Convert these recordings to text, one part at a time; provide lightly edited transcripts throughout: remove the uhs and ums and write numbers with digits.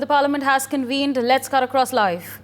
the Parliament has convened. Let's cut across live.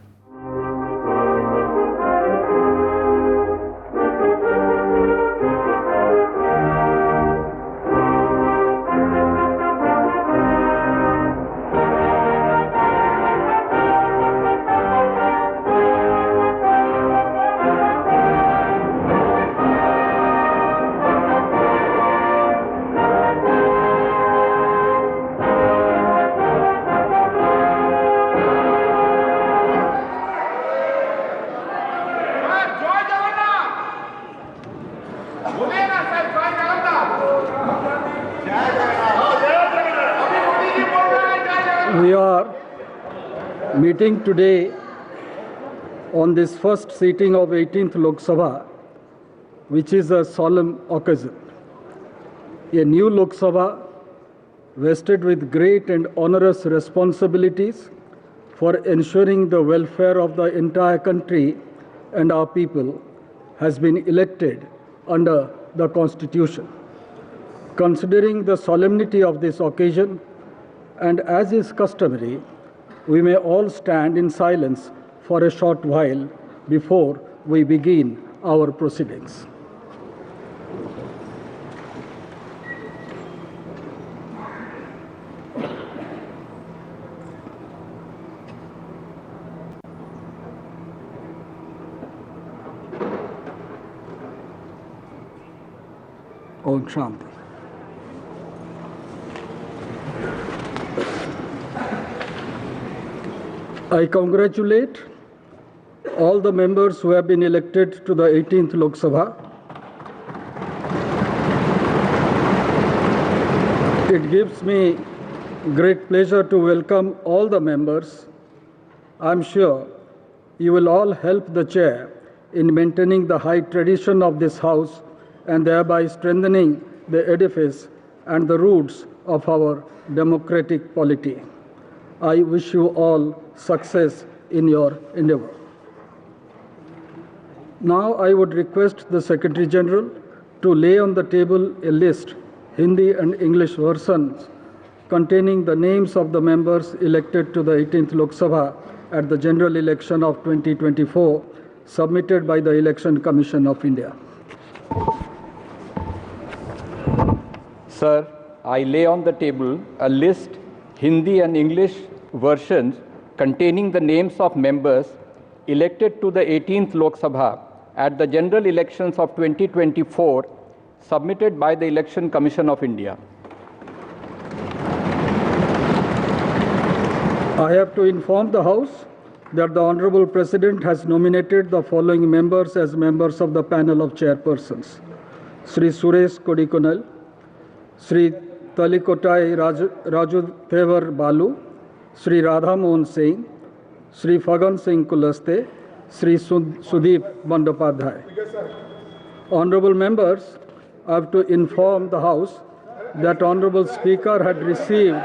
We are meeting today on this first sitting of 18th Lok Sabha, which is a solemn occasion. A new Lok Sabha vested with great and onerous responsibilities for ensuring the welfare of the entire country and our people has been elected under the Constitution. Considering the solemnity of this occasion, and as is customary, we may all stand in silence for a short while before we begin our proceedings. Om Shanti. I congratulate all the members who have been elected to the 18th Lok Sabha. It gives me great pleasure to welcome all the members. I'm sure you will all help the chair in maintaining the high tradition of this house and thereby strengthening the edifice and the roots of our democratic polity. I wish you all success in your endeavor. Now I would request the Secretary General to lay on the table a list, Hindi and English versions, containing the names of the members elected to the 18th Lok Sabha at the general election of 2024, submitted by the Election Commission of India. Sir, I lay on the table a list, Hindi and English versions, containing the names of members elected to the 18th Lok Sabha at the general elections of 2024, submitted by the Election Commission of India. I have to inform the House that the Honorable President has nominated the following members as members of the panel of chairpersons: Sri Suresh Kodikonal, Sri Talikotai Raju Thevar Balu, Sri Radha Mohan Singh, Sri Fagan Singh Kulaste, Sri Sudeep Bandopadhyay. Honorable members, I have to inform the House that Honorable Speaker had received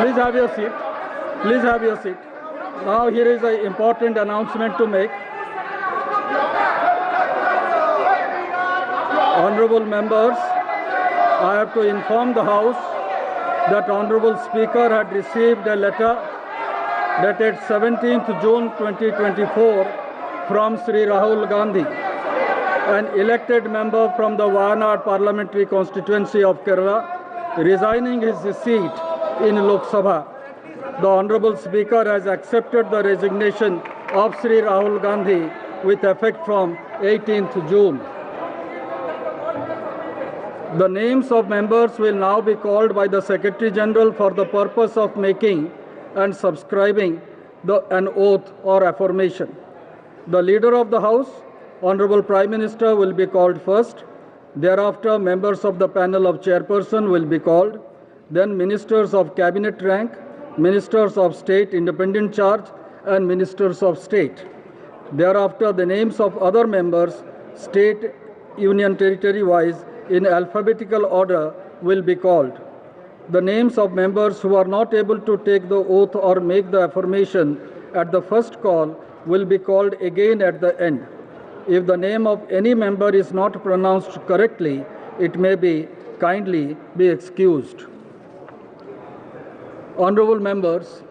Please have your seat. Please have your seat. Now here is an important announcement to make. Honorable members, I have to inform the House that Honorable Speaker had received a letter dated 17th June 2024 from Sri Rahul Gandhi, an elected member from the Wayanad parliamentary constituency of Kerala, resigning his seat in Lok Sabha. The Honorable Speaker has accepted the resignation of Sri Rahul Gandhi with effect from 18th June. The names of members will now be called by the Secretary General for the purpose of making and subscribing an oath or affirmation. The Leader of the House, Honorable Prime Minister, will be called first. Thereafter, members of the panel of chairperson will be called. Then Ministers of Cabinet rank, Ministers of State independent charge, and Ministers of State. Thereafter, the names of other members, state, union territory wise, in alphabetical order will be called. The names of members who are not able to take the oath or make the affirmation at the first call will be called again at the end. If the name of any member is not pronounced correctly, it may be kindly be excused. Honorable members,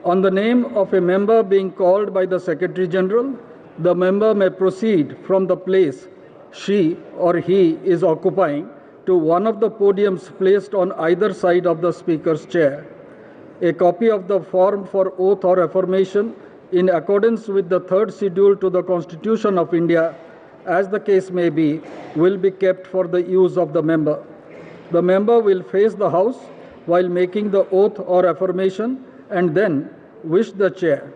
on the name of a member being called by the Secretary General, the member may proceed from the place she or he is occupying to one of the podiums placed on either side of the Speaker's chair. A copy of the form for oath or affirmation in accordance with the third schedule to the Constitution of India, as the case may be, will be kept for the use of the member. The member will face the House while making the oath or affirmation and then wish the chair.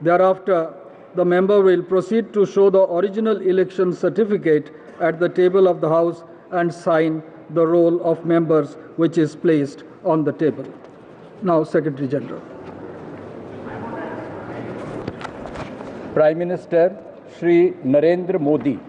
Thereafter, the member will proceed to show the original election certificate at the table of the House and sign the roll of members which is placed on the table. Now, Secretary General. Prime Minister Shri Narendra Modi.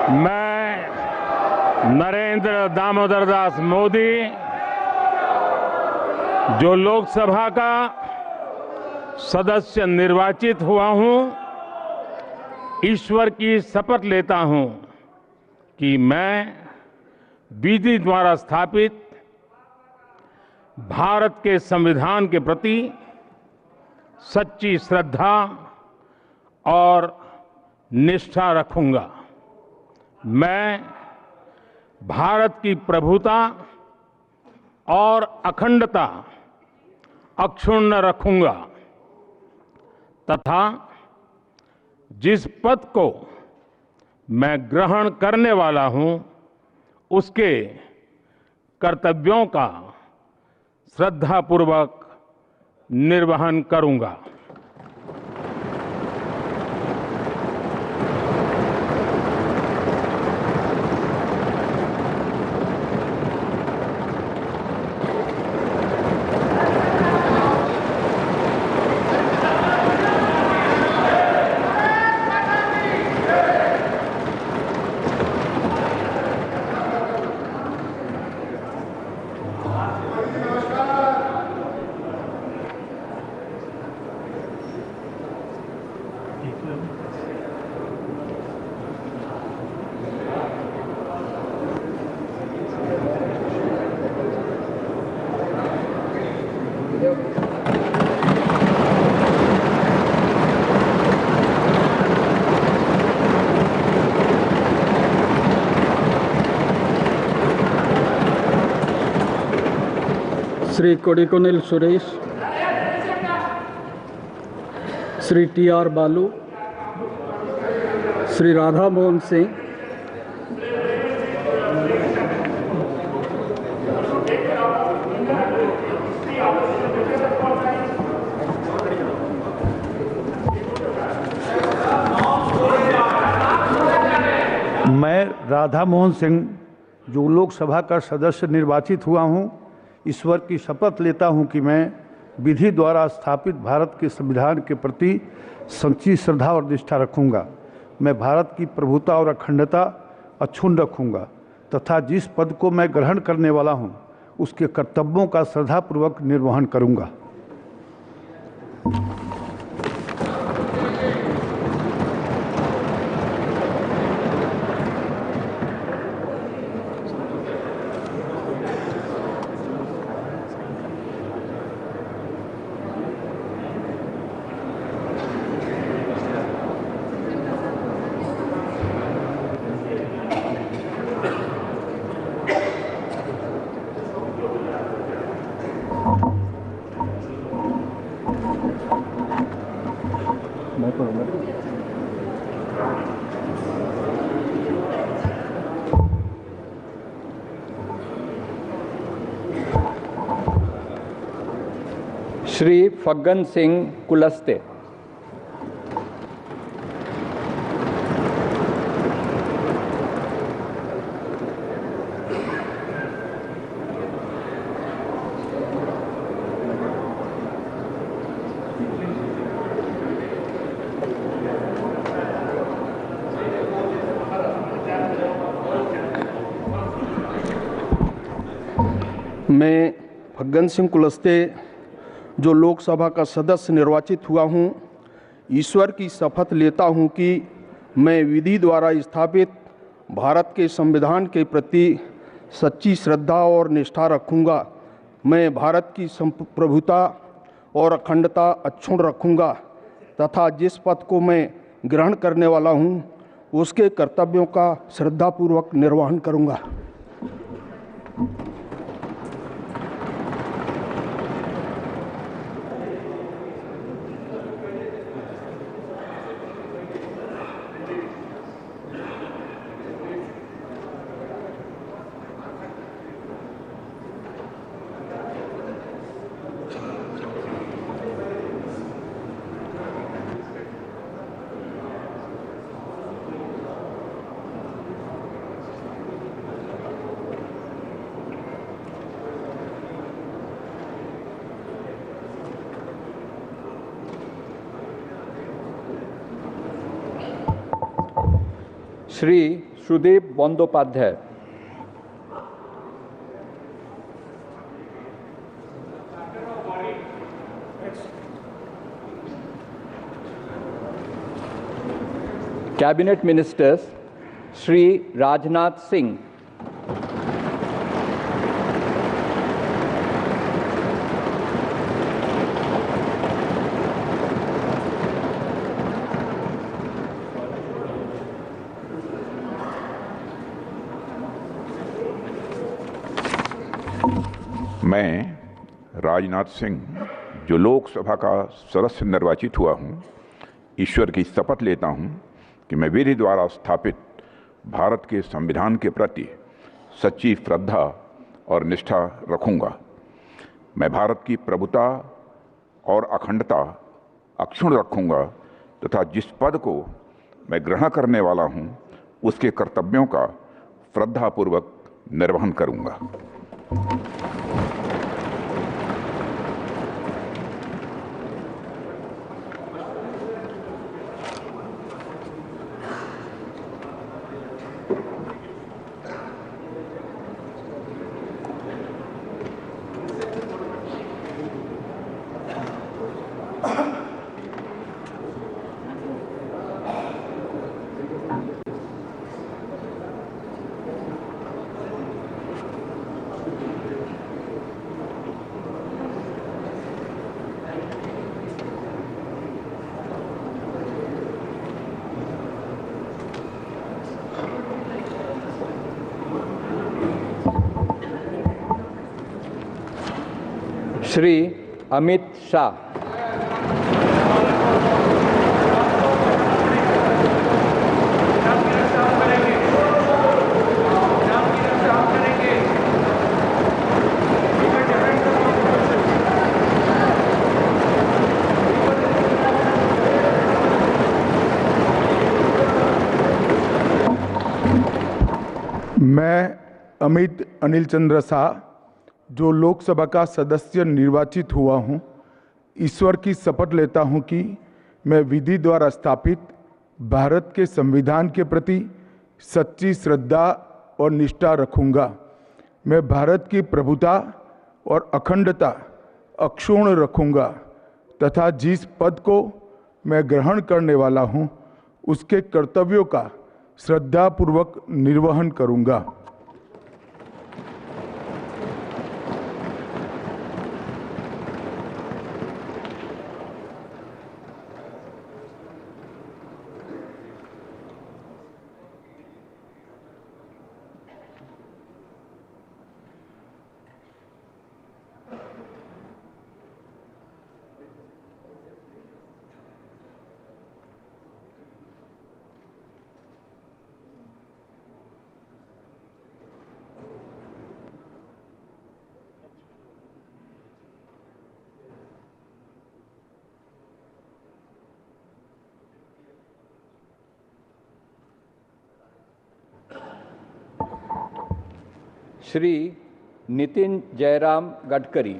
मैं नरेंद्र दामोदर दास मोदी जो लोकसभा का सदस्य निर्वाचित हुआ हूं, ईश्वर की शपथ लेता हूं कि मैं विधि द्वारा स्थापित भारत के संविधान के प्रति सच्ची श्रद्धा और निष्ठा रखूंगा। मैं भारत की प्रभुता और अखंडता अक्षुण्ण रखूंगा तथा जिस पद को मैं ग्रहण करने वाला हूं, उसके कर्तव्यों का श्रद्धापूर्वक निर्वहन करूंगा। Sri Kodikonil Suresh, Sri T.R. Balu, Sri Radha Mohan Singh, मैं राधा मोहन सिंह जो लोकसभा का सदस्य निर्वाचित हुआ हूं, ईश्वर की शपथ लेता हूं कि मैं विधि द्वारा स्थापित भारत के संविधान के प्रति सच्ची श्रद्धा और निष्ठा रखूंगा। मैं भारत की प्रभुता और अखंडता अक्षुण्ण रखूंगा तथा जिस पद को मैं ग्रहण करने वाला हूं, उसके कर्तव्यों का श्रद्धापूर्वक निर्वहन करूंगा। श्री फग्गन सिंह कुलस्ते। मैं फग्गन सिंह कुलस्ते जो लोकसभा का सदस्य निर्वाचित हुआ हूँ, ईश्वर की शपथ लेता हूँ कि मैं विधि द्वारा स्थापित भारत के संविधान के प्रति सच्ची श्रद्धा और निष्ठा रखूँगा। मैं भारत की संप्रभुता और अखंडता अक्षुण्ण रखूँगा तथा जिस पद को मैं ग्रहण करने वाला हूँ उसके कर्तव्यों का श्रद्धापूर्वक निर्वहन करूँगा। श्री सुदीप बंदोपाध्याय। कैबिनेट मिनिस्टर्स श्री राजनाथ सिंह, मैं राजनाथ सिंह जो लोकसभा का सदस्य निर्वाचित हुआ हूँ, ईश्वर की शपथ लेता हूँ कि मैं विधि द्वारा स्थापित भारत के संविधान के प्रति सच्ची श्रद्धा और निष्ठा रखूँगा। मैं भारत की प्रभुता और अखंडता अक्षुण्ण रखूँगा तथा जिस पद को मैं ग्रहण करने वाला हूँ उसके कर्तव्यों का श्रद्धापूर्वक निर्वहन करूँगा। श्री अमित शाह। मैं अमित अनिल चंद्र शाह जो लोकसभा का सदस्य निर्वाचित हुआ हूँ, ईश्वर की शपथ लेता हूँ कि मैं विधि द्वारा स्थापित भारत के संविधान के प्रति सच्ची श्रद्धा और निष्ठा रखूँगा। मैं भारत की प्रभुता और अखंडता अक्षुण्ण रखूँगा तथा जिस पद को मैं ग्रहण करने वाला हूँ उसके कर्तव्यों का श्रद्धापूर्वक निर्वहन करूँगा। श्री नितिन जयराम गडकरी।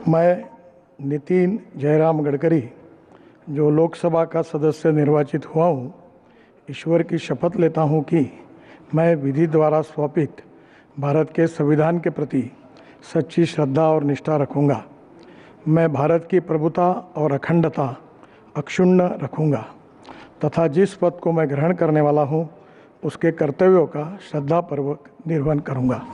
मैं नितिन जयराम गडकरी जो लोकसभा का सदस्य निर्वाचित हुआ हूँ, ईश्वर की शपथ लेता हूँ कि मैं विधि द्वारा स्थापित भारत के संविधान के प्रति सच्ची श्रद्धा और निष्ठा रखूँगा। मैं भारत की प्रभुता और अखंडता अक्षुण्ण रखूँगा तथा जिस पद को मैं ग्रहण करने वाला हूँ उसके कर्तव्यों का श्रद्धापूर्वक निर्वहन करूँगा।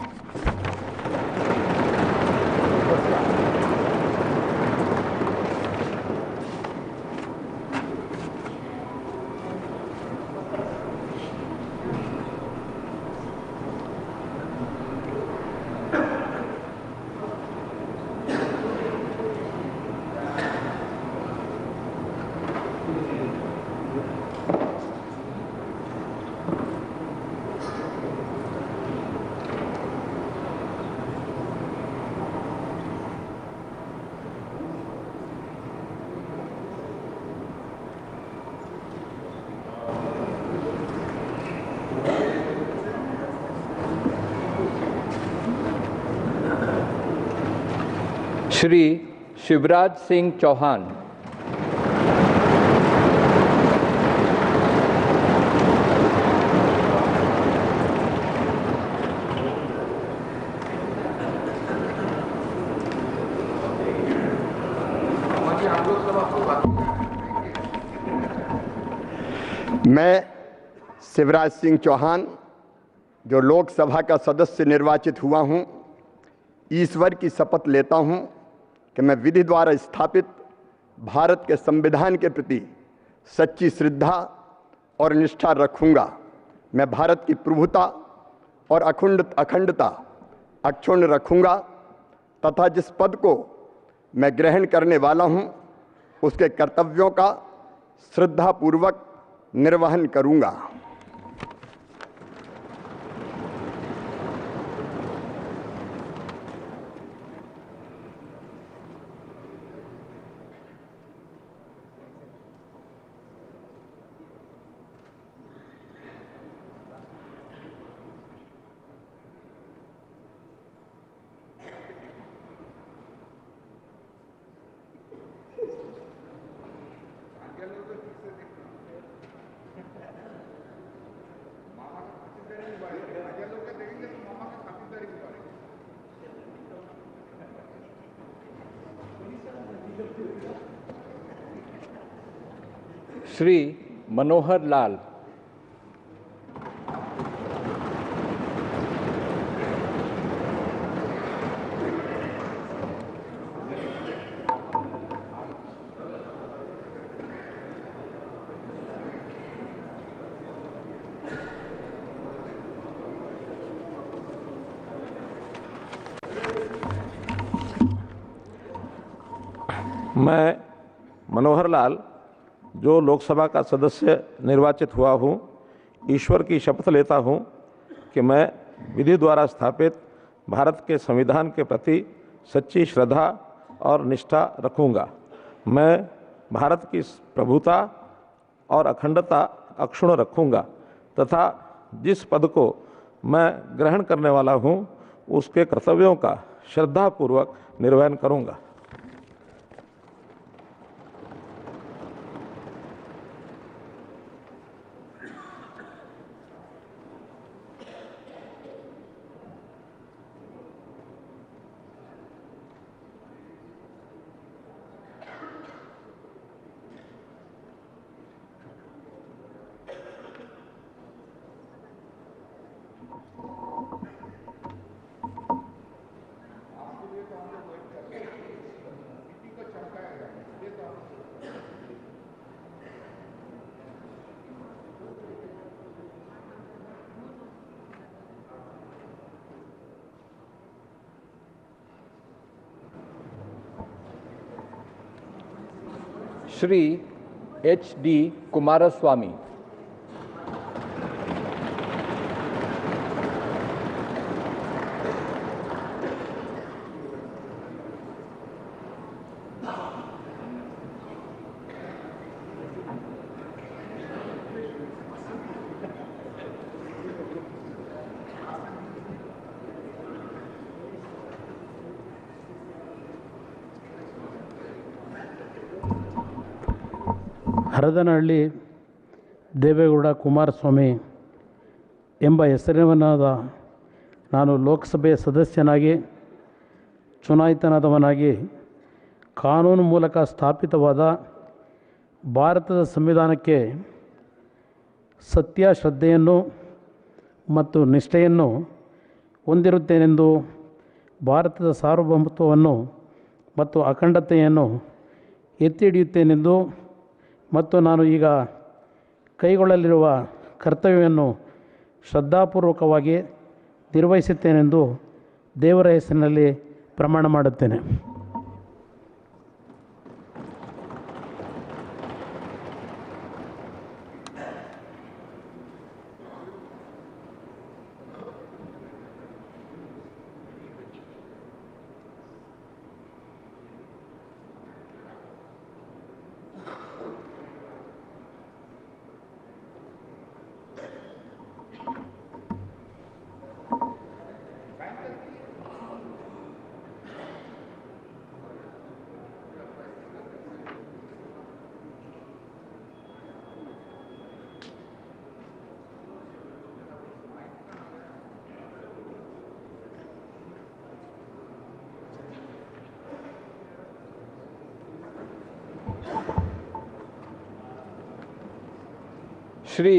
श्री शिवराज सिंह चौहान। मैं शिवराज सिंह चौहान जो लोकसभा का सदस्य निर्वाचित हुआ हूं, ईश्वर की शपथ लेता हूं कि मैं विधि द्वारा स्थापित भारत के संविधान के प्रति सच्ची श्रद्धा और निष्ठा रखूंगा। मैं भारत की प्रभुता और अखंडता अक्षुण्ण रखूंगा तथा जिस पद को मैं ग्रहण करने वाला हूं उसके कर्तव्यों का श्रद्धापूर्वक निर्वहन करूंगा। श्री मनोहर लाल। मैं मनोहर लाल जो लोकसभा का सदस्य निर्वाचित हुआ हूँ, ईश्वर की शपथ लेता हूँ कि मैं विधि द्वारा स्थापित भारत के संविधान के प्रति सच्ची श्रद्धा और निष्ठा रखूँगा। मैं भारत की प्रभुता और अखंडता अक्षुण्ण रखूँगा तथा जिस पद को मैं ग्रहण करने वाला हूँ उसके कर्तव्यों का श्रद्धापूर्वक निर्वहन करूँगा। श्री H.D. Kumaraswamy. ಹರದನಹಳ್ಳಿ ದೇವೇಗೌಡ ಕುಮಾರಸ್ವಾಮಿ ಎಂಬ ಹೆಸರಿನವನಾದ ನಾನು ಲೋಕಸಭೆಯ ಸದಸ್ಯನಾಗಿ ಚುನಾಯಿತನಾದವನಾಗಿ ಕಾನೂನು ಮೂಲಕ ಸ್ಥಾಪಿತವಾದ ಭಾರತದ ಸಂವಿಧಾನಕ್ಕೆ ಸತ್ಯ ಶ್ರದ್ಧೆಯನ್ನು ಮತ್ತು ನಿಷ್ಠೆಯನ್ನು ಹೊಂದಿರುತ್ತೇನೆಂದು ಭಾರತದ ಸಾರ್ವಭೌಮತ್ವವನ್ನು ಮತ್ತು ಅಖಂಡತೆಯನ್ನು ಎತ್ತಿ ಹಿಡಿಯುತ್ತೇನೆಂದು ಮತ್ತು ನಾನು ಈಗ ಕೈಗೊಳ್ಳಲಿರುವ ಕರ್ತವ್ಯವನ್ನು ಶ್ರದ್ಧಾಪೂರ್ವಕವಾಗಿ ನಿರ್ವಹಿಸುತ್ತೇನೆಂದು ದೇವರ ಹೆಸರಿನಲ್ಲಿ ಪ್ರಮಾಣ ಮಾಡುತ್ತೇನೆ. श्री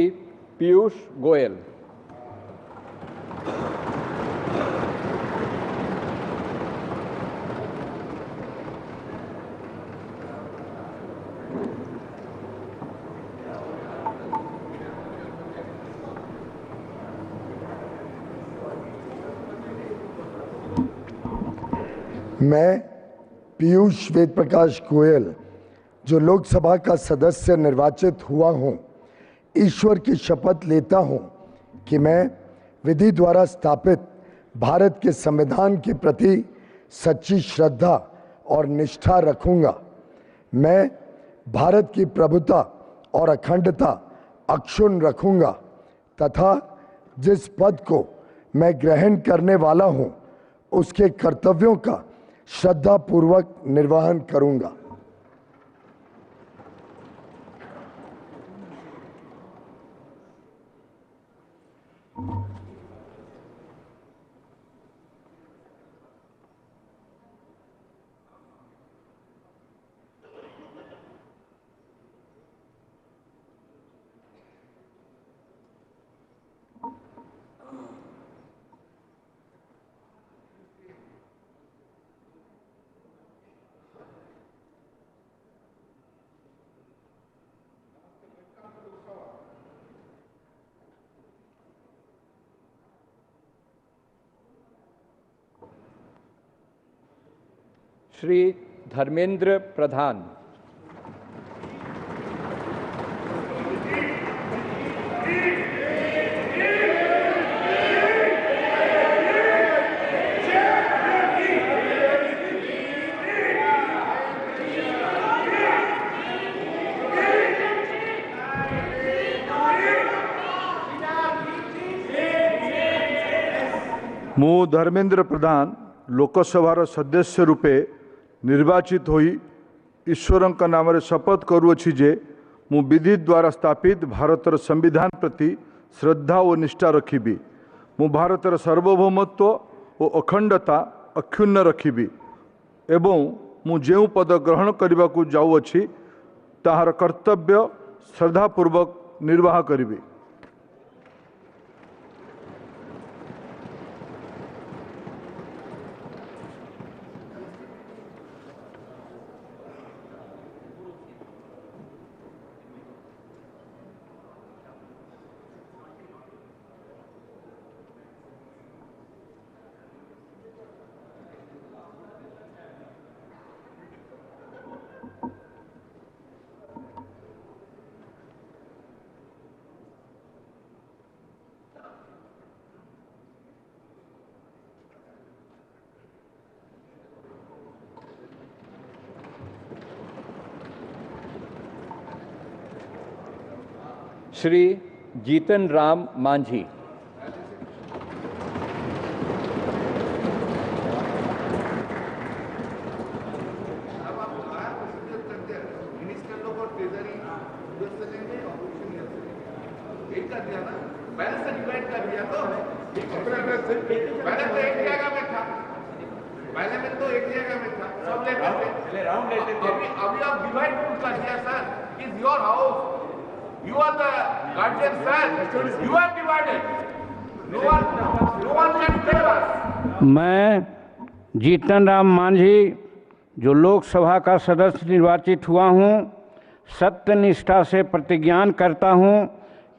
पीयूष गोयल. मैं पीयूष वेद प्रकाश गोयल जो लोकसभा का सदस्य निर्वाचित हुआ हूं, ईश्वर की शपथ लेता हूं कि मैं विधि द्वारा स्थापित भारत के संविधान के प्रति सच्ची श्रद्धा और निष्ठा रखूंगा। मैं भारत की प्रभुता और अखंडता अक्षुण्ण रखूंगा तथा जिस पद को मैं ग्रहण करने वाला हूं, उसके कर्तव्यों का श्रद्धापूर्वक निर्वहन करूंगा। श्री धर्मेंद्र प्रधान. ମୁଁ ଧର୍ମେନ୍ଦ୍ର ପ୍ରଧାନ ଲୋକସଭାର ସଦସ୍ୟ ରୂପେ ନିର୍ବାଚିତ ହୋଇ ଈଶ୍ୱରଙ୍କ ନାମରେ ଶପଥ କରୁଅଛି ଯେ ମୁଁ ବିଧି ଦ୍ୱାରା ସ୍ଥାପିତ ଭାରତର ସମ୍ବିଧାନ ପ୍ରତି ଶ୍ରଦ୍ଧା ଓ ନିଷ୍ଠା ରଖିବି। ମୁଁ ଭାରତର ସାର୍ବଭୌମତ୍ୱ ଓ ଅଖଣ୍ଡତା ଅକ୍ଷୁଣ୍ଣ ରଖିବି ଏବଂ ମୁଁ ଯେଉଁ ପଦ ଗ୍ରହଣ କରିବାକୁ ଯାଉଅଛି ତାହାର କର୍ତ୍ତବ୍ୟ ଶ୍ରଦ୍ଧାପୂର୍ବକ ନିର୍ବାହ କରିବି। श्री जीतन राम मांझी। अभी आप डिवाइड कर दिया sir, is your house, you are the guardian sir, you have divided, no one can tell us. मैं जीतन राम मांझी जो लोकसभा का सदस्य निर्वाचित हुआ हूँ, सत्यनिष्ठा से प्रतिज्ञान करता हूँ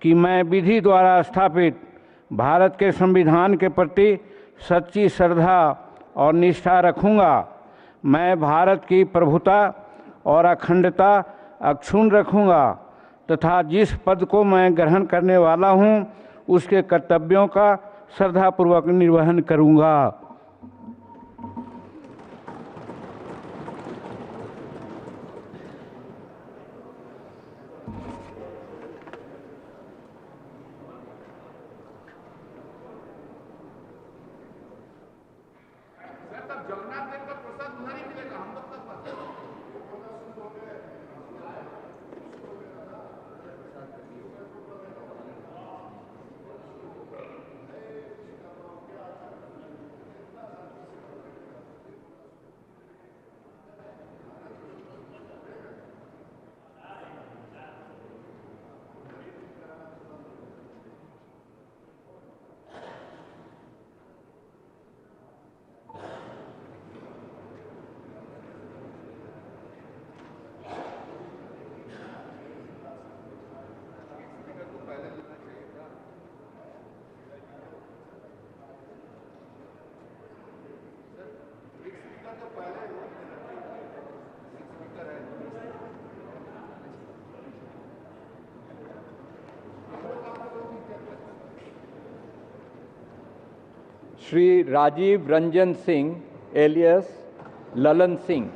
कि मैं विधि द्वारा स्थापित भारत के संविधान के प्रति सच्ची श्रद्धा और निष्ठा रखूँगा। मैं भारत की प्रभुता और अखंडता अक्षुण्ण रखूँगा तथा जिस पद को मैं ग्रहण करने वाला हूँ उसके कर्तव्यों का श्रद्धापूर्वक निर्वहन करूँगा। श्री राजीव रंजन सिंह एलियस ललन सिंह।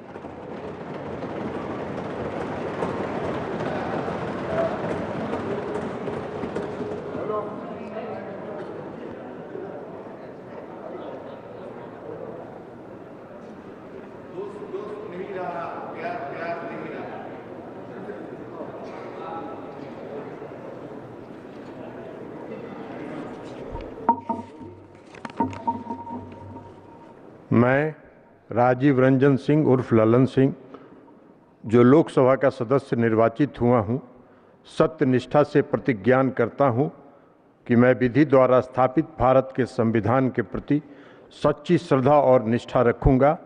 मैं राजीव रंजन सिंह उर्फ ललन सिंह जो लोकसभा का सदस्य निर्वाचित हुआ हूँ, सत्यनिष्ठा से प्रतिज्ञान करता हूँ कि मैं विधि द्वारा स्थापित भारत के संविधान के प्रति सच्ची श्रद्धा और निष्ठा रखूँगा।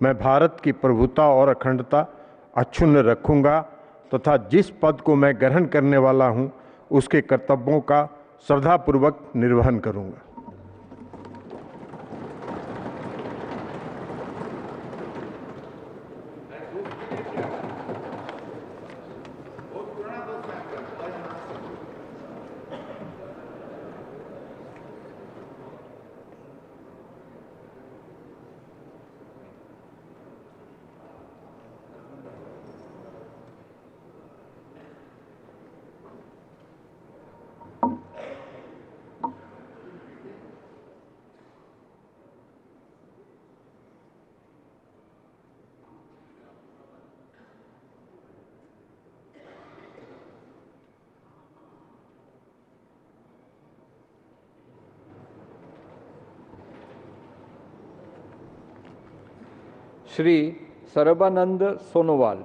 मैं भारत की प्रभुता और अखंडता अक्षुण्ण रखूँगा तथा जिस पद को मैं ग्रहण करने वाला हूँ उसके कर्तव्यों का श्रद्धापूर्वक निर्वहन करूँगा। श्री सर्बानंद सोनोवाल।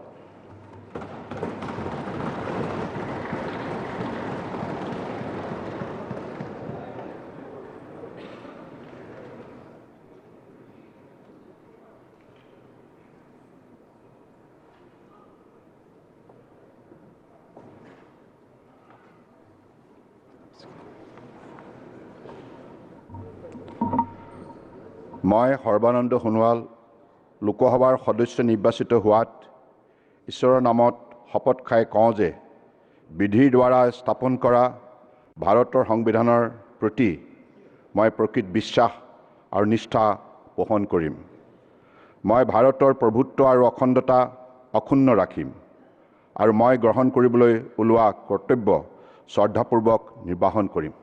मैं सर्बानंद सोनोवाल लोकसभार सदस्य निर्वाचित होवात ईश्वৰৰ नामत शपथ खाई कওঁ जे विधिर द्वारा स्थापन करा भारतर संविधाনৰ प्रति मैं प्रकृत विश्वास और निष्ठा पोषण करिम। मैं भारतर प्रभुत्व और अखंडता अक्षुण्ण राखिम और मैं ग्रहण কৰিবলৈ ওলোৱা कर्तव्य শ্ৰদ্ধাপূৰ্বক নিৰ্বাহন কৰিম।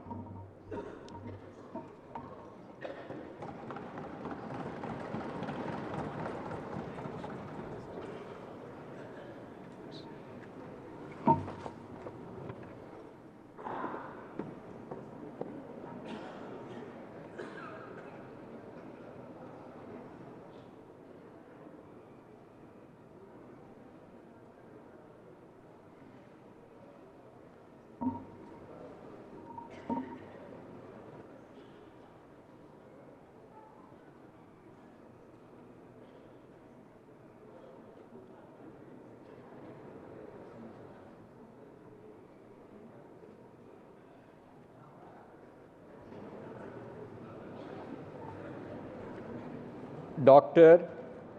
Dr.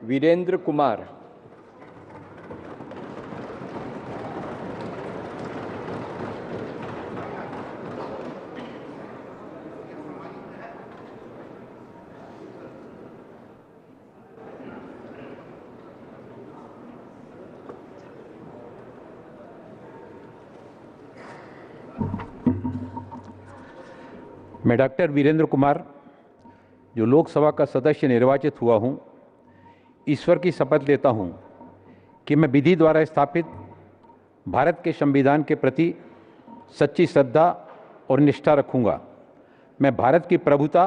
Virendra Kumar. मैं डॉक्टर वीरेंद्र कुमार जो लोकसभा का सदस्य निर्वाचित हुआ हूं, ईश्वर की शपथ लेता हूं कि मैं विधि द्वारा स्थापित भारत के संविधान के प्रति सच्ची श्रद्धा और निष्ठा रखूंगा। मैं भारत की प्रभुता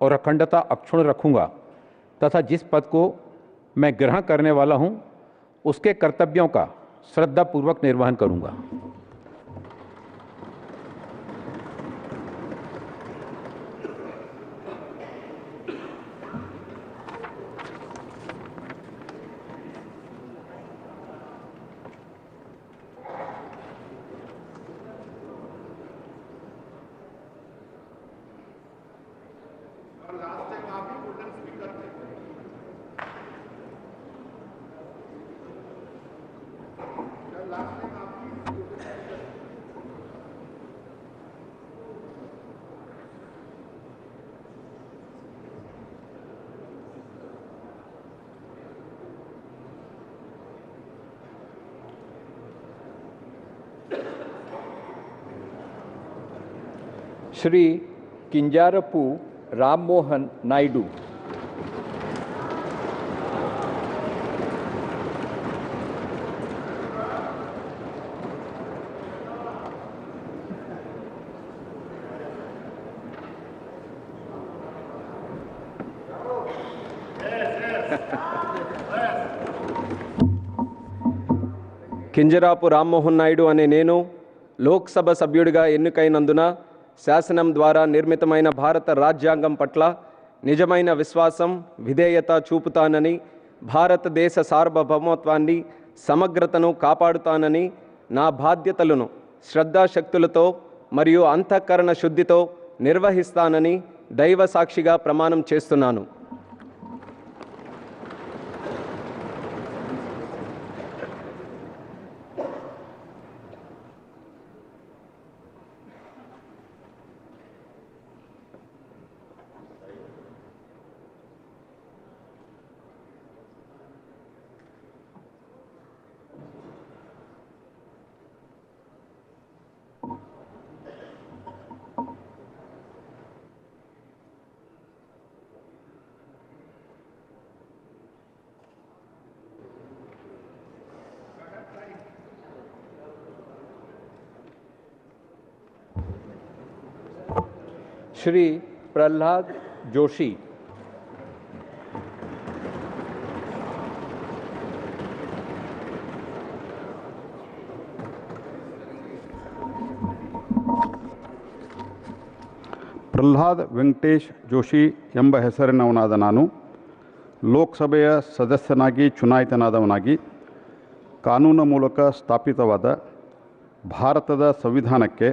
और अखंडता अक्षुण्ण रखूंगा तथा जिस पद को मैं ग्रहण करने वाला हूं, उसके कर्तव्यों का श्रद्धापूर्वक निर्वहन करूंगा। श्री किंजारपू राम मोहन नायडू। కింజరాపు రామ్మోహన్ నాయుడు అనే నేను లోక్సభ సభ్యుడిగా ఎన్నికైనందున శాసనం ద్వారా నిర్మితమైన భారత రాజ్యాంగం పట్ల నిజమైన విశ్వాసం, విధేయత చూపుతానని, భారతదేశ సార్వభౌమత్వాన్ని, సమగ్రతను కాపాడుతానని, నా బాధ్యతలను శ్రద్ధాశక్తులతో మరియు అంతఃకరణ శుద్ధితో నిర్వహిస్తానని దైవ సాక్షిగా ప్రమాణం చేస్తున్నాను. श्री प्रहलाद जोशी। ಪ್ರಹ್ಲಾದ್ ವೆಂಕಟೇಶ್ ಜೋಶಿ ಎಂಬ ಹೆಸರಿನವನಾದ ನಾನು ಲೋಕಸಭೆಯ ಸದಸ್ಯನಾಗಿ ಚುನಾಯಿತನಾದವನಾಗಿ ಕಾನೂನು ಮೂಲಕ ಸ್ಥಾಪಿತವಾದ ಭಾರತದ ಸಂವಿಧಾನಕ್ಕೆ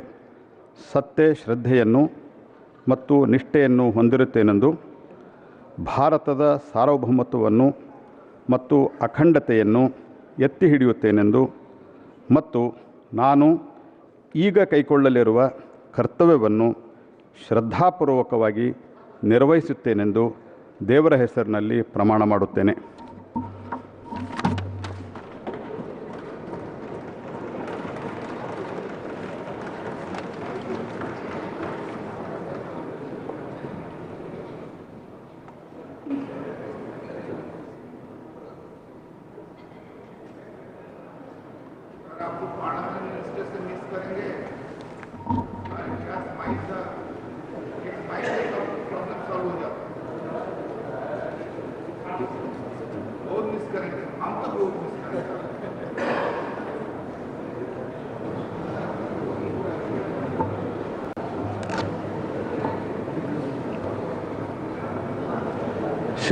ಸತ್ಯ, ಶ್ರದ್ಧೆಯನ್ನು ಮತ್ತು ನಿಷ್ಠೆಯನ್ನು ಹೊಂದಿರುತ್ತೇನೆಂದು, ಭಾರತದ ಸಾರ್ವಭೌಮತ್ವವನ್ನು ಮತ್ತು ಅಖಂಡತೆಯನ್ನು ಎತ್ತಿ ಹಿಡಿಯುತ್ತೇನೆಂದು ಮತ್ತು ನಾನು ಈಗ ಕೈಗೊಳ್ಳಲಿರುವ ಕರ್ತವ್ಯವನ್ನು ಶ್ರದ್ಧಾಪೂರ್ವಕವಾಗಿ ನಿರ್ವಹಿಸುತ್ತೇನೆಂದು ದೇವರ ಹೆಸರಿನಲ್ಲಿ ಪ್ರಮಾಣ ಮಾಡುತ್ತೇನೆ.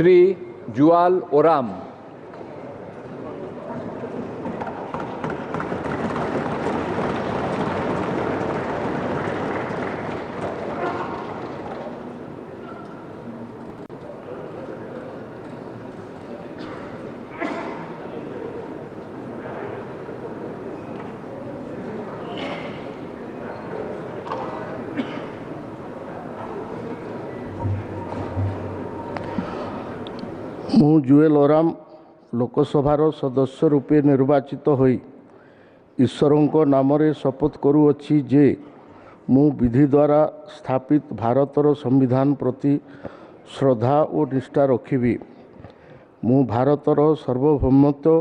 श्री जुआल ओराम। मु जुएल ओराम लोकसभार सदस्य रूपे निर्वाचित होई ईश्वरों नाम शपथ करुअछि जे मु विधि द्वारा स्थापित भारतर संविधान प्रति श्रद्धा और निष्ठा रखिबी। मु भारतर सार्वभौमत्व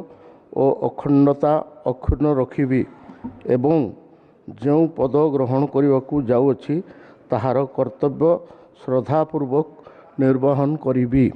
और अखंडता अक्षुण्ण रखिबी एवं जो पद ग्रहण करने जाऊँगी ताहार कर्तव्य श्रद्धापूर्वक निर्वहन करिबी।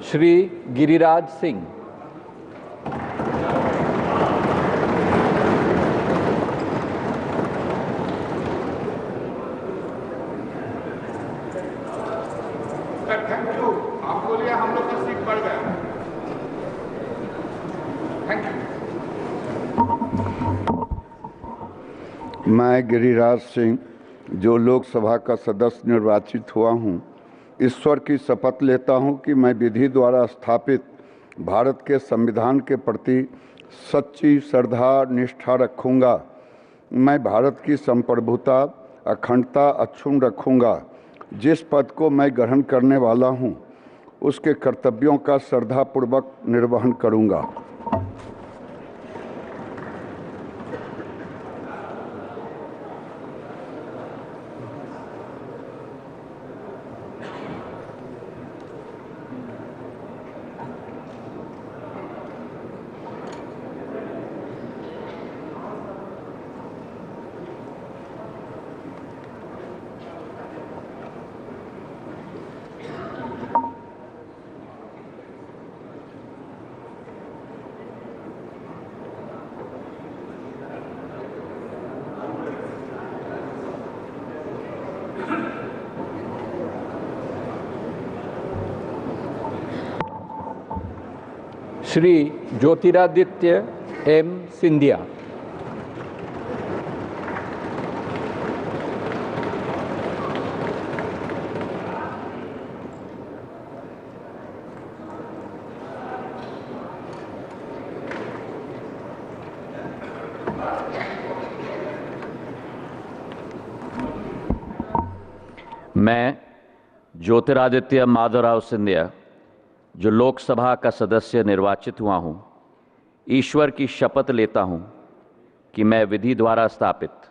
श्री गिरिराज सिंह। थैंक यू, आपको लिए हम लोग का सीट बढ़ गया। Thank you. मैं गिरिराज सिंह जो लोकसभा का सदस्य निर्वाचित हुआ हूं, ईश्वर की शपथ लेता हूं कि मैं विधि द्वारा स्थापित भारत के संविधान के प्रति सच्ची श्रद्धा निष्ठा रखूंगा। मैं भारत की संप्रभुता अखंडता अक्षुण्ण रखूंगा। जिस पद को मैं ग्रहण करने वाला हूं, उसके कर्तव्यों का श्रद्धापूर्वक निर्वहन करूंगा। श्री ज्योतिरादित्य एम सिंधिया। मैं ज्योतिरादित्य माधवराव सिंधिया जो लोकसभा का सदस्य निर्वाचित हुआ हूं, ईश्वर की शपथ लेता हूं कि मैं विधि द्वारा स्थापित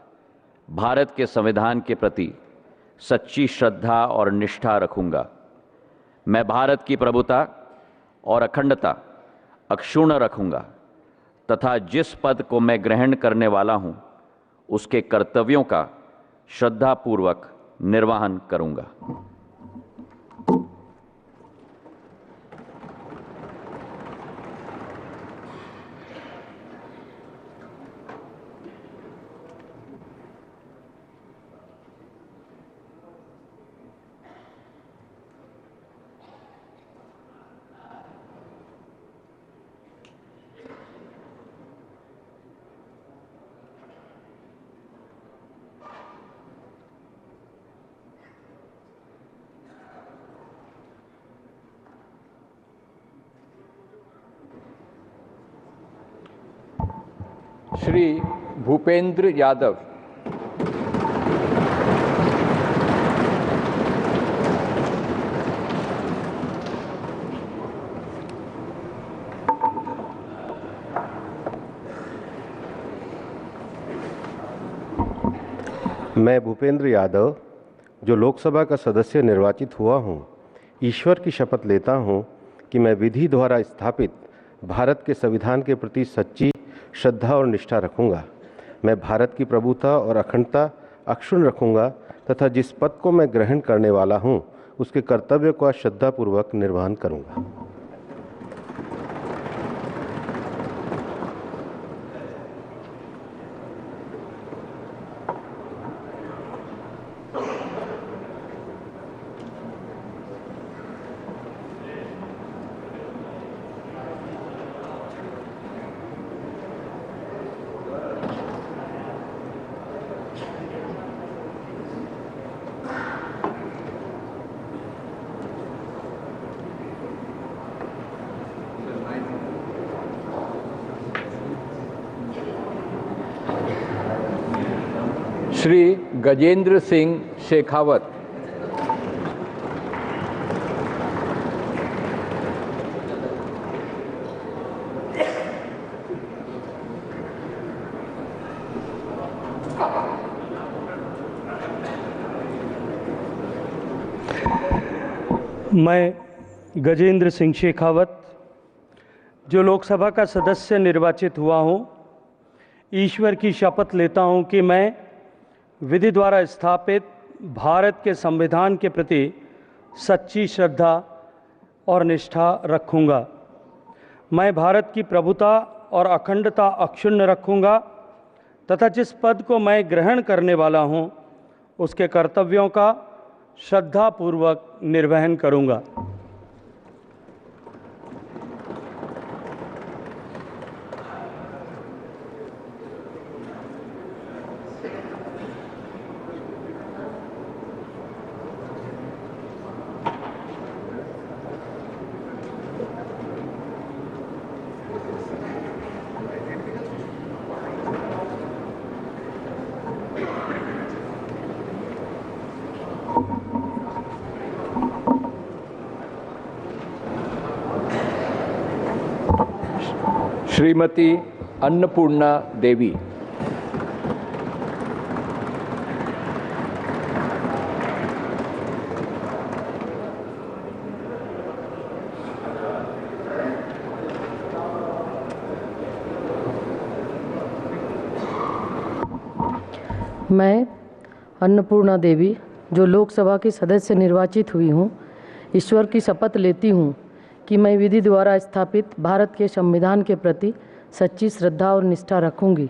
भारत के संविधान के प्रति सच्ची श्रद्धा और निष्ठा रखूंगा। मैं भारत की प्रभुता और अखंडता अक्षुण्ण रखूंगा तथा जिस पद को मैं ग्रहण करने वाला हूं, उसके कर्तव्यों का श्रद्धापूर्वक निर्वहन करूंगा। श्री भूपेंद्र यादव। मैं भूपेंद्र यादव, जो लोकसभा का सदस्य निर्वाचित हुआ हूँ, ईश्वर की शपथ लेता हूँ कि मैं विधि द्वारा स्थापित भारत के संविधान के प्रति सच्ची श्रद्धा और निष्ठा रखूँगा। मैं भारत की प्रभुता और अखंडता अक्षुण्ण रखूँगा तथा जिस पद को मैं ग्रहण करने वाला हूँ उसके कर्तव्य का श्रद्धापूर्वक निर्वहन करूँगा। श्री गजेंद्र सिंह शेखावत। मैं गजेंद्र सिंह शेखावत, जो लोकसभा का सदस्य निर्वाचित हुआ हूँ, ईश्वर की शपथ लेता हूँ कि मैं विधि द्वारा स्थापित भारत के संविधान के प्रति सच्ची श्रद्धा और निष्ठा रखूँगा। मैं भारत की प्रभुता और अखंडता अक्षुण्ण रखूँगा तथा जिस पद को मैं ग्रहण करने वाला हूँ उसके कर्तव्यों का श्रद्धापूर्वक निर्वहन करूँगा। श्रीमती अन्नपूर्णा देवी। मैं अन्नपूर्णा देवी, जो लोकसभा की सदस्य निर्वाचित हुई हूँ, ईश्वर की शपथ लेती हूँ कि मैं विधि द्वारा स्थापित भारत के संविधान के प्रति सच्ची श्रद्धा और निष्ठा रखूंगी।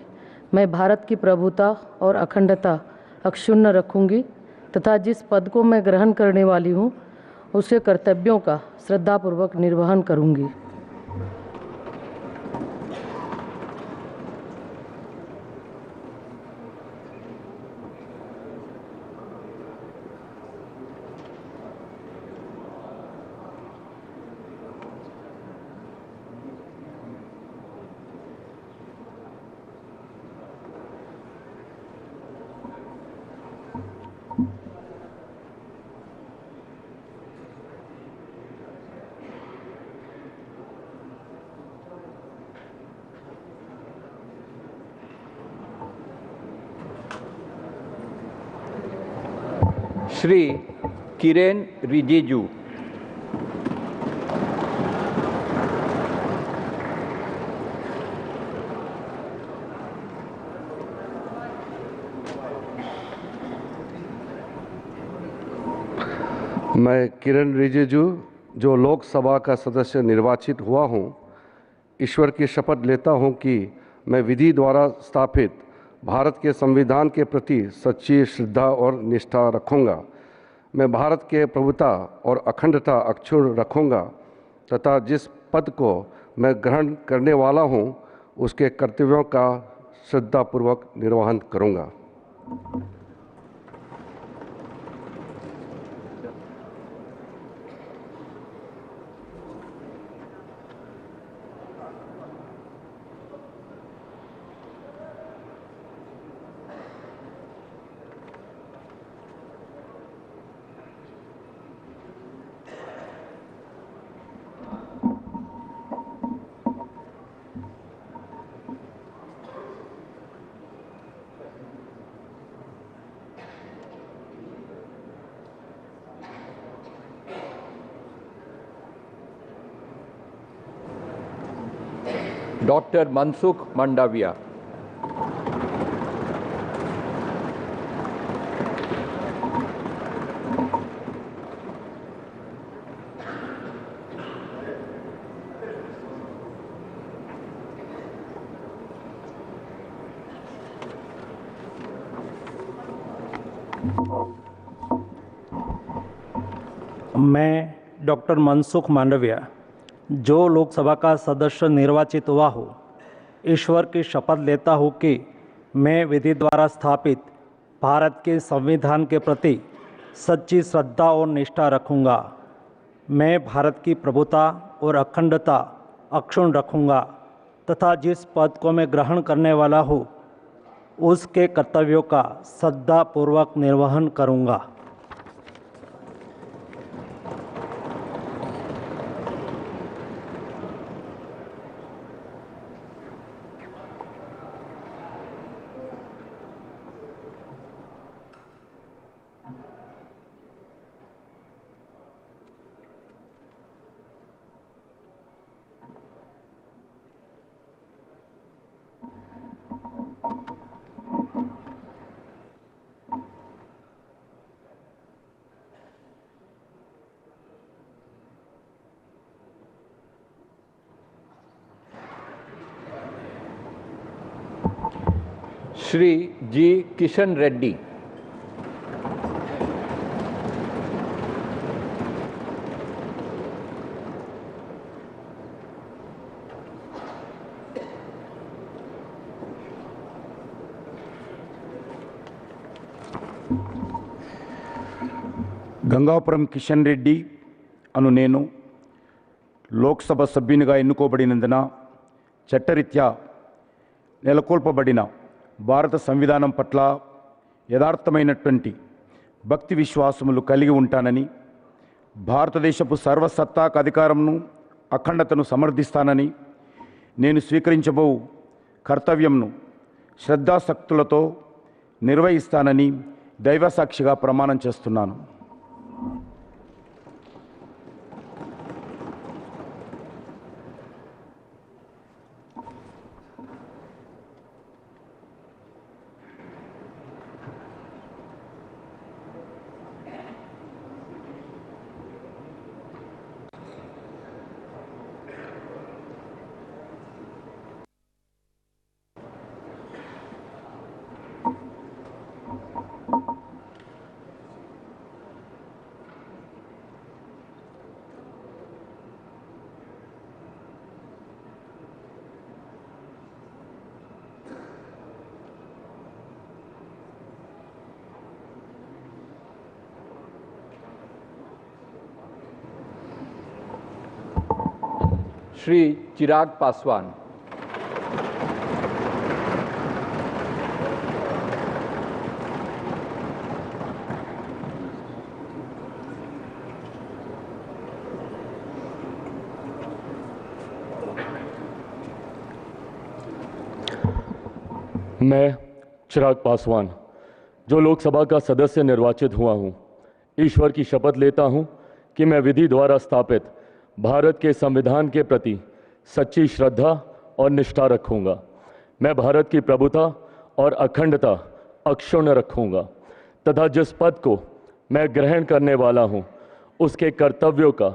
मैं भारत की प्रभुता और अखंडता अक्षुण्ण रखूंगी तथा जिस पद को मैं ग्रहण करने वाली हूँ उसके कर्तव्यों का श्रद्धापूर्वक निर्वहन करूंगी। श्री किरेन रिजिजू। मैं किरण रिजिजू, जो लोकसभा का सदस्य निर्वाचित हुआ हूँ, ईश्वर की शपथ लेता हूँ कि मैं विधि द्वारा स्थापित भारत के संविधान के प्रति सच्ची श्रद्धा और निष्ठा रखूँगा। मैं भारत के प्रभुता और अखंडता अक्षुण्ण रखूँगा तथा जिस पद को मैं ग्रहण करने वाला हूँ उसके कर्तव्यों का श्रद्धापूर्वक निर्वहन करूँगा। Dr. Mansukh Mandavia. मैं डॉक्टर मनसुख मांडविया जो लोकसभा का सदस्य निर्वाचित हुआ हूँ, ईश्वर की शपथ लेता हूँ कि मैं विधि द्वारा स्थापित भारत के संविधान के प्रति सच्ची श्रद्धा और निष्ठा रखूँगा। मैं भारत की प्रभुता और अखंडता अक्षुण्ण रखूँगा तथा जिस पद को मैं ग्रहण करने वाला हूँ उसके कर्तव्यों का श्रद्धापूर्वक निर्वहन करूँगा। श्री जी किशन रेड्डी। గంగాపురం కిషన్ రెడ్డి అను నేను లోక్సభ సభ్యునిగా ఎన్నుకోబడినందున చట్టరీత్యా నెలకొల్పబడిన భారత సంవిధానం పట్ల యథార్థమైనటువంటి భక్తి విశ్వాసములు కలిగి ఉంటానని, భారతదేశపు సర్వసత్తాక అధికారంను అఖండతను సమర్థిస్తానని, నేను స్వీకరించబో కర్తవ్యంను శ్రద్ధాశక్తులతో నిర్వహిస్తానని దైవసాక్షిగా ప్రమాణం చేస్తున్నాను. श्री चिराग पासवान। मैं चिराग पासवान जो लोकसभा का सदस्य निर्वाचित हुआ हूं, ईश्वर की शपथ लेता हूं कि मैं विधि द्वारा स्थापित भारत के संविधान के प्रति सच्ची श्रद्धा और निष्ठा रखूंगा। मैं भारत की प्रभुता और अखंडता अक्षुण्ण रखूंगा तथा जिस पद को मैं ग्रहण करने वाला हूं उसके कर्तव्यों का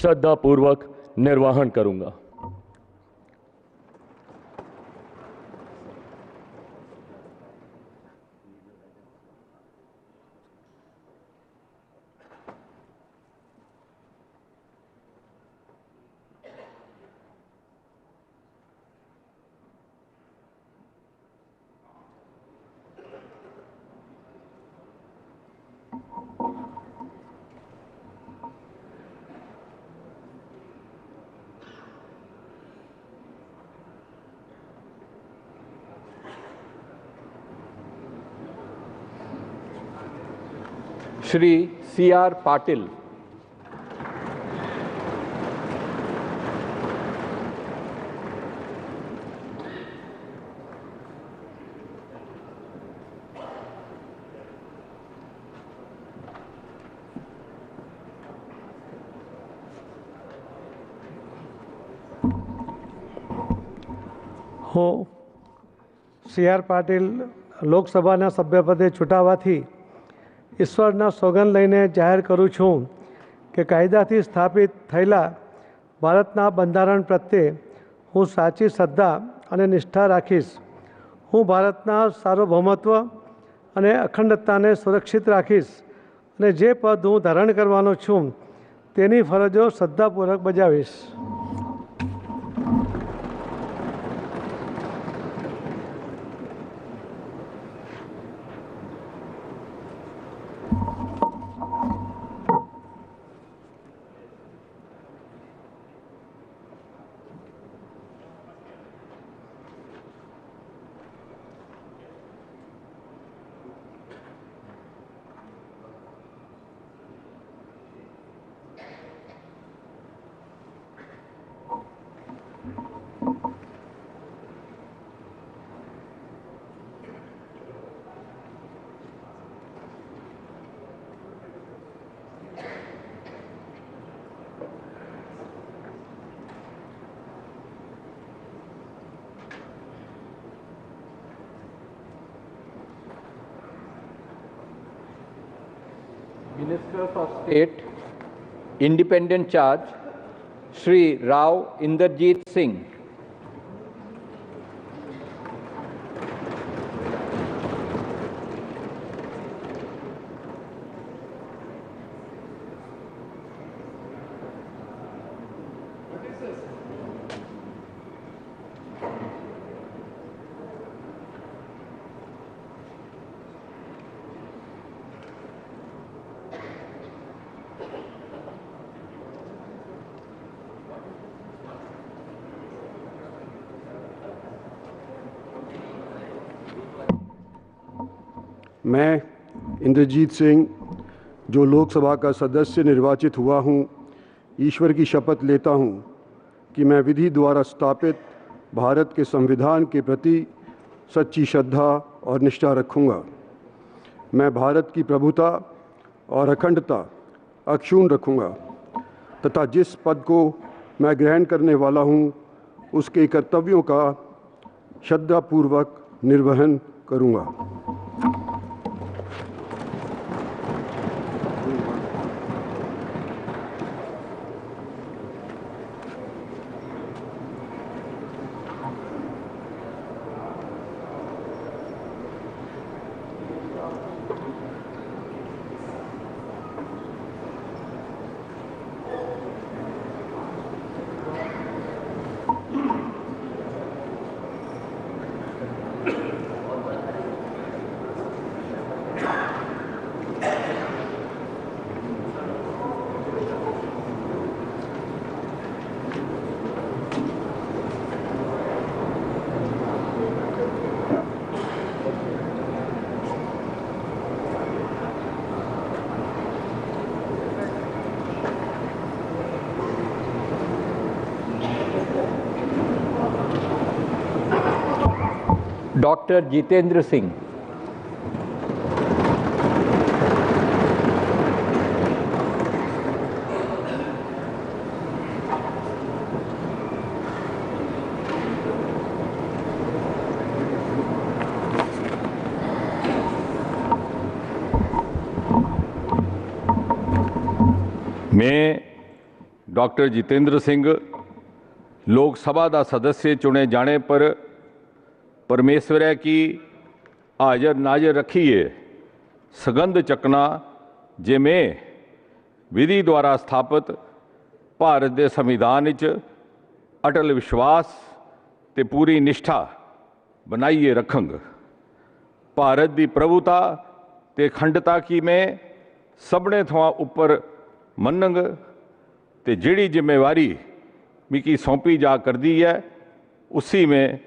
श्रद्धापूर्वक निर्वहन करूंगा। श्री C.R. पाटिल। હું સી આર પાટીલ લોકસભાના સભ્યપદે ચૂંટાવાથી ઈશ્વરના સોગંદ લઈને જાહેર કરું છું કે કાયદાથી સ્થાપિત થયેલા ભારતના બંધારણ પ્રત્યે હું સાચી શ્રદ્ધા અને નિષ્ઠા રાખીશ. હું ભારતના સાર્વભૌમત્વ અને અખંડતાને સુરક્ષિત રાખીશ અને જે પદ હું ધારણ કરવાનો છું તેની ફરજો શ્રદ્ધાપૂર્વક બજાવીશ. Ministers of State, Independent Charge, Shri Rao Inderjeet Singh. मैं इंद्रजीत सिंह जो लोकसभा का सदस्य निर्वाचित हुआ हूँ, ईश्वर की शपथ लेता हूँ कि मैं विधि द्वारा स्थापित भारत के संविधान के प्रति सच्ची श्रद्धा और निष्ठा रखूँगा. मैं भारत की प्रभुता और अखंडता अक्षुण्ण रखूँगा तथा जिस पद को मैं ग्रहण करने वाला हूँ उसके कर्तव्यों का श्रद्धापूर्वक निर्वहन करूँगा. Dr. Jitendra Singh. मैं डॉक्टर जितेंद्र सिंह लोकसभा का सदस्य चुने जाने पर परमेश्वर की हाजर नाजर रखिए सगंध चकना जे मैं विधि द्वारा स्थापित भारत के संविधान अटल विश्वास ते पूरी निष्ठा बनाइए रखंग. भारत की प्रभुता ते अखंडता की मैं सबने थमां उपर मनंग ते जिहड़ी जिम्मेवारी मिकी सौंपी जा करदी है उसी में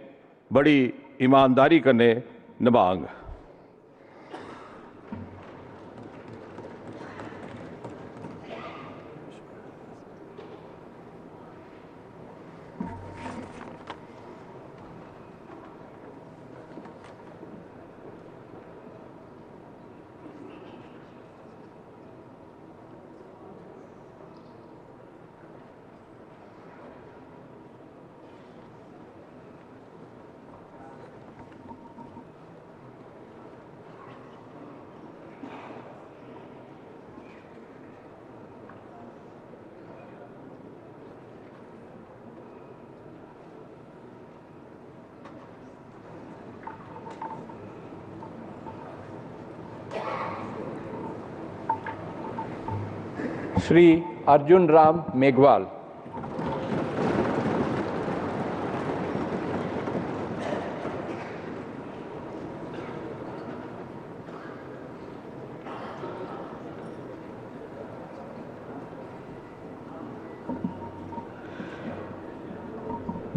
बड़ी ईमानदारी कने निभांग. श्री अर्जुन राम मेघवाल।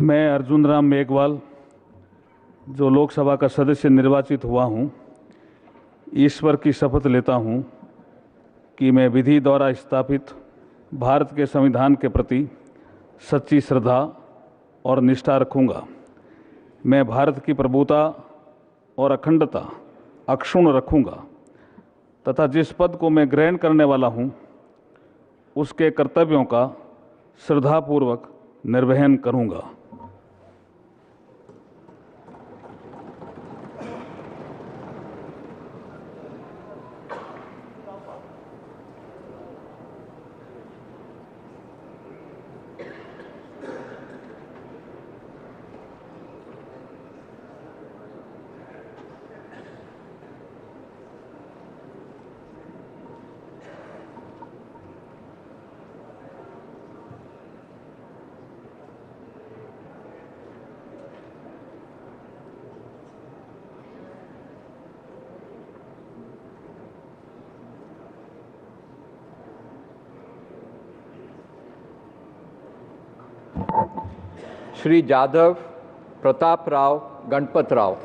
मैं अर्जुन राम मेघवाल जो लोकसभा का सदस्य निर्वाचित हुआ हूं, ईश्वर की शपथ लेता हूं कि मैं विधि द्वारा स्थापित भारत के संविधान के प्रति सच्ची श्रद्धा और निष्ठा रखूंगा। मैं भारत की प्रभुता और अखंडता अक्षुण्ण रखूंगा तथा जिस पद को मैं ग्रहण करने वाला हूं, उसके कर्तव्यों का श्रद्धापूर्वक निर्वहन करूंगा। श्री जाधव प्रताप राव गणपत राव।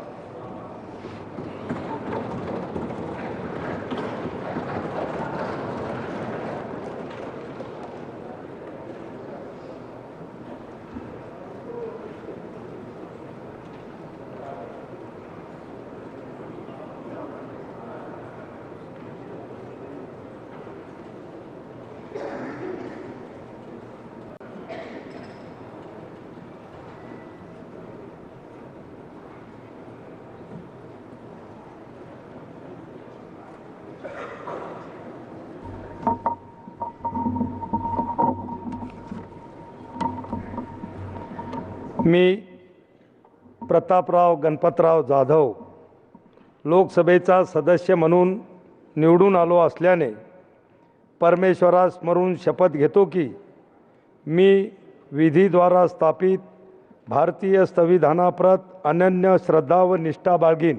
मी प्रतापराव गणपतराव जाधव लोकसभेचा सदस्य म्हणून निवडून आलो असल्याने परमेश्वरास स्मरून शपथ घेतो की मी विधीद्वारा स्थापित भारतीय संविधानाप्रत अनन्य श्रद्धा व निष्ठा बाळगीन,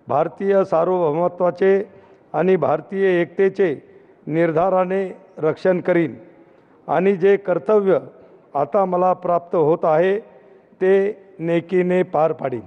भारतीय सार्वभौमत्वाचे आणि भारतीय एकतेचे निर्धाराने रक्षण करीन आणि जे कर्तव्य आता मला प्राप्त होत आहे ते नेकीने पार पाडीन।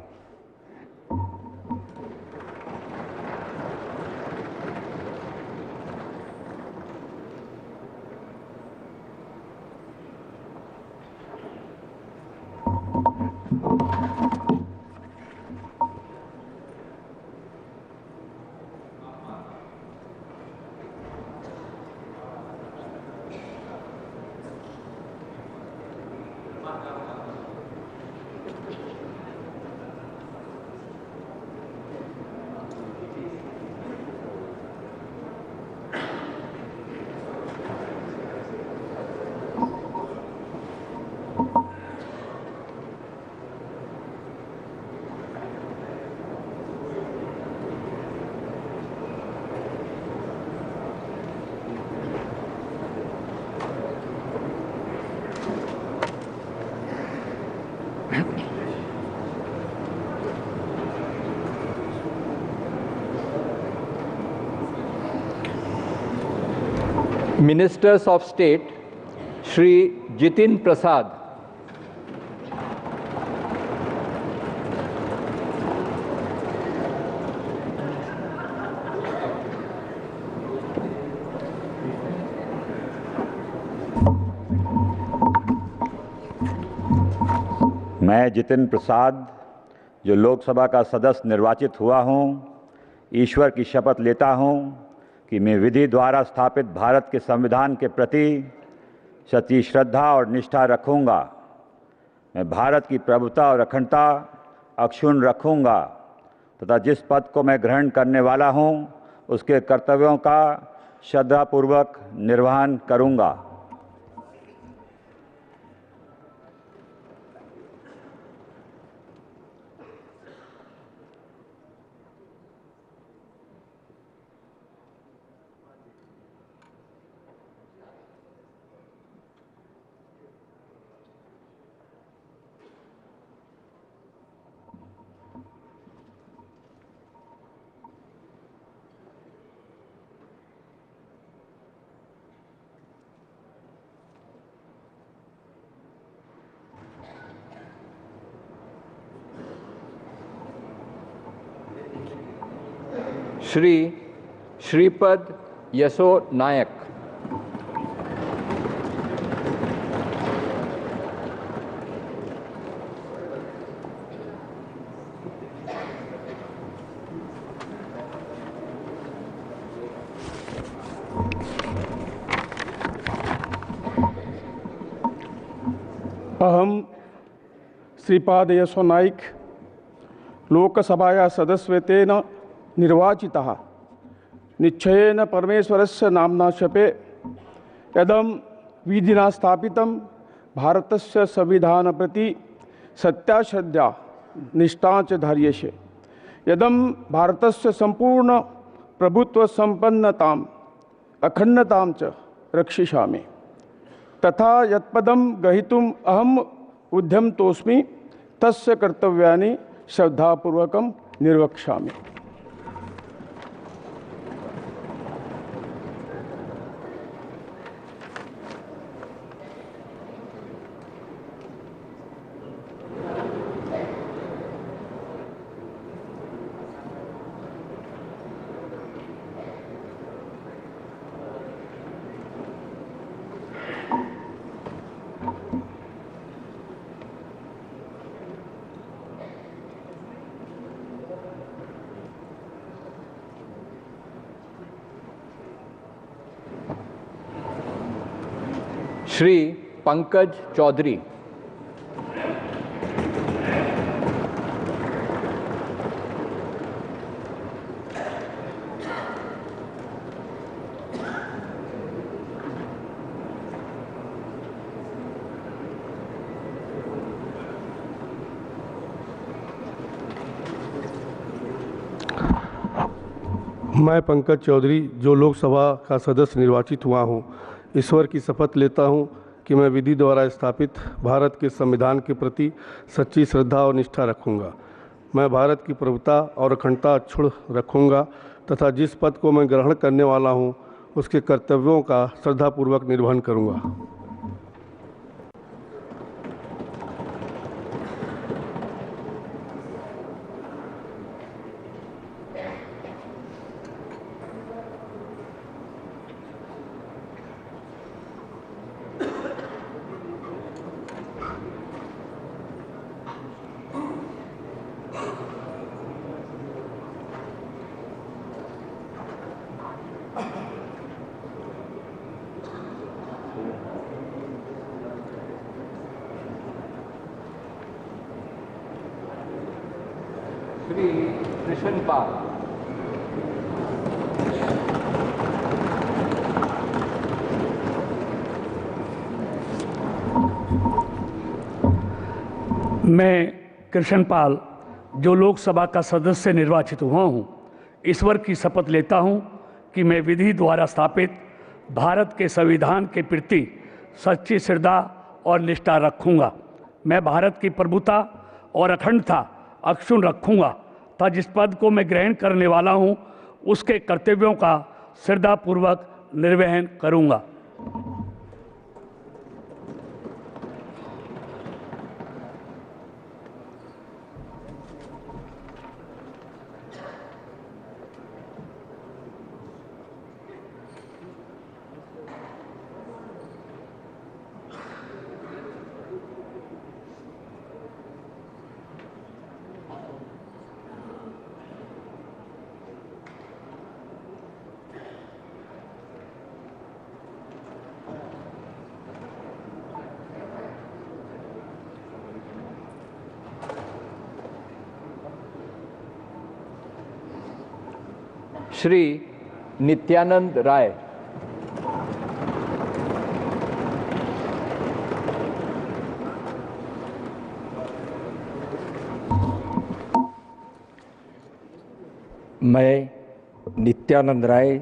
Ministers of State Shri Jitin Prasad. मैं जितिन प्रसाद जो लोकसभा का सदस्य निर्वाचित हुआ हूं, ईश्वर की शपथ लेता हूं कि मैं विधि द्वारा स्थापित भारत के संविधान के प्रति सच्ची श्रद्धा और निष्ठा रखूंगा। मैं भारत की प्रभुता और अखंडता अक्षुण्ण रखूंगा तथा जिस पद को मैं ग्रहण करने वाला हूं, उसके कर्तव्यों का श्रद्धापूर्वक निर्वहन करूंगा। श्री श्रीपद यसो नायक। अहम श्रीपाद यसो नाइक लोकसभाया सदस्यत्वेन निर्वाचितः निश्चयेन परमेश्वरस्य नाम्ना शपे यदं विधिना स्थापितं भारतस्य संविधान प्रति सत्याश्रद्धा निष्ठा च धार्यसे यदं भारतस्य संपूर्ण प्रभुत्व संपन्नताम् अखंडतां च रक्षिष्यामि तथा यत्पदं ग्रहीतुम् अहम् उद्यमतोऽस्मि तस्य कर्तव्यानि श्रद्धापूर्वकं निर्वक्ष्यामि। श्री पंकज चौधरी। मैं पंकज चौधरी जो लोकसभा का सदस्य निर्वाचित हुआ हूँ, ईश्वर की शपथ लेता हूँ कि मैं विधि द्वारा स्थापित भारत के संविधान के प्रति सच्ची श्रद्धा और निष्ठा रखूँगा। मैं भारत की प्रभुता और अखंडता अक्षुण्ण रखूँगा तथा जिस पद को मैं ग्रहण करने वाला हूँ उसके कर्तव्यों का श्रद्धापूर्वक निर्वहन करूँगा। श्री कृष्ण पाल। मैं कृष्ण पाल जो लोकसभा का सदस्य निर्वाचित हुआ हूँ, ईश्वर की शपथ लेता हूँ कि मैं विधि द्वारा स्थापित भारत के संविधान के प्रति सच्ची श्रद्धा और निष्ठा रखूँगा। मैं भारत की प्रभुता और अखंडता अक्षुण्ण रखूँगा तथा जिस पद को मैं ग्रहण करने वाला हूँ उसके कर्तव्यों का श्रद्धापूर्वक निर्वहन करूँगा। श्री नित्यानंद राय। मैं नित्यानंद राय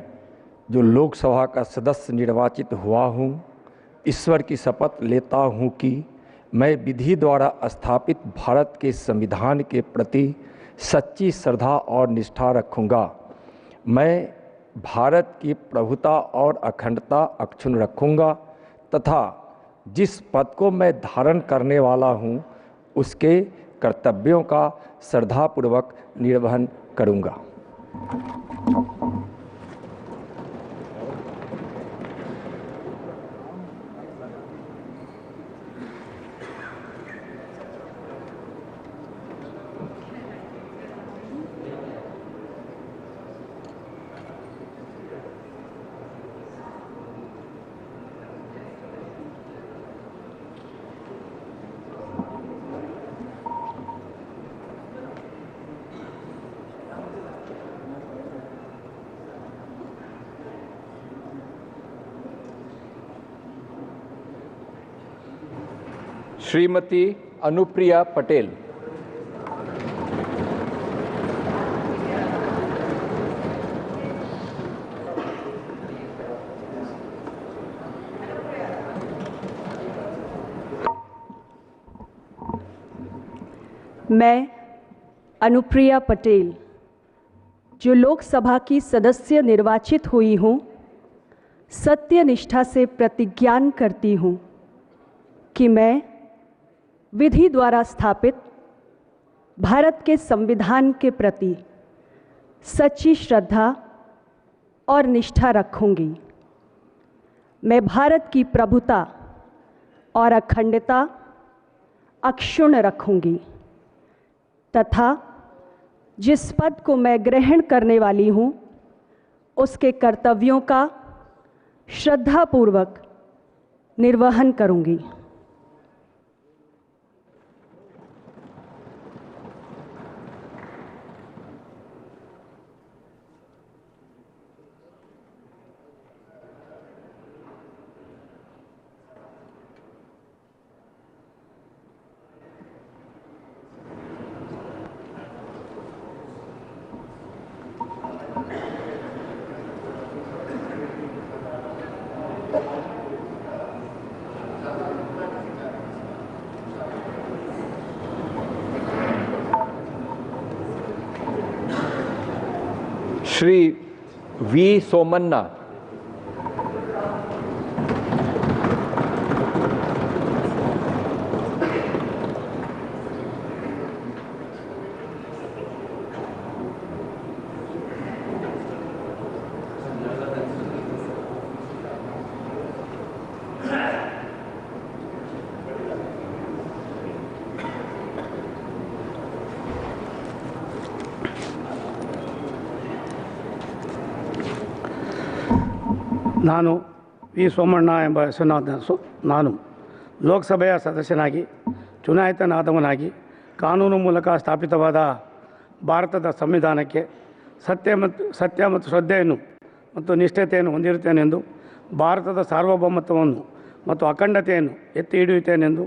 जो लोकसभा का सदस्य निर्वाचित हुआ हूँ, ईश्वर की शपथ लेता हूँ कि मैं विधि द्वारा स्थापित भारत के संविधान के प्रति सच्ची श्रद्धा और निष्ठा रखूँगा। मैं भारत की प्रभुता और अखंडता अक्षुण्ण रखूँगा तथा जिस पद को मैं धारण करने वाला हूँ उसके कर्तव्यों का श्रद्धापूर्वक निर्वहन करूँगा। श्रीमती अनुप्रिया पटेल। मैं अनुप्रिया पटेल, जो लोकसभा की सदस्य निर्वाचित हुई हूँ, सत्य निष्ठा से प्रतिज्ञान करती हूँ कि मैं विधि द्वारा स्थापित भारत के संविधान के प्रति सच्ची श्रद्धा और निष्ठा रखूंगी। मैं भारत की प्रभुता और अखंडता अक्षुण्ण रखूंगी तथा जिस पद को मैं ग्रहण करने वाली हूँ उसके कर्तव्यों का श्रद्धापूर्वक निर्वहन करूंगी। श्री वी सोमन्ना। ನಾನು ವಿ ಸೋಮಣ್ಣ ಎಂಬ ಹೆಸರಿನ ನಾನು ಲೋಕಸಭೆಯ ಸದಸ್ಯನಾಗಿ ಚುನಾಯಿತನಾದವನಾಗಿ ಕಾನೂನು ಮೂಲಕ ಸ್ಥಾಪಿತವಾದ ಭಾರತದ ಸಂವಿಧಾನಕ್ಕೆ ಸತ್ಯ ಮತ್ತು ಶ್ರದ್ಧೆಯನ್ನು ಮತ್ತು ನಿಷ್ಠತೆಯನ್ನು ಹೊಂದಿರುತ್ತೇನೆಂದು, ಭಾರತದ ಸಾರ್ವಭೌಮತ್ವವನ್ನು ಮತ್ತು ಅಖಂಡತೆಯನ್ನು ಎತ್ತಿ ಹಿಡಿಯುತ್ತೇನೆಂದು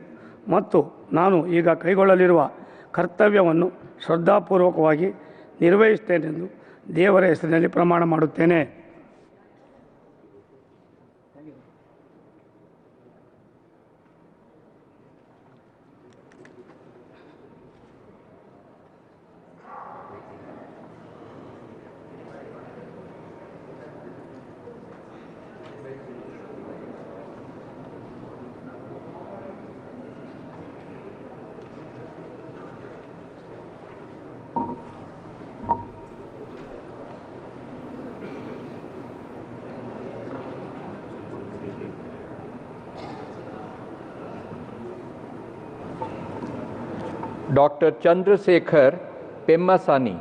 ಮತ್ತು ನಾನು ಈಗ ಕೈಗೊಳ್ಳಲಿರುವ ಕರ್ತವ್ಯವನ್ನು ಶ್ರದ್ಧಾಪೂರ್ವಕವಾಗಿ ನಿರ್ವಹಿಸುತ್ತೇನೆಂದು ದೇವರ ಹೆಸರಿನಲ್ಲಿ ಪ್ರಮಾಣ ಮಾಡುತ್ತೇನೆ. डॉक्टर चंद्रशेखर पेम्मासानी।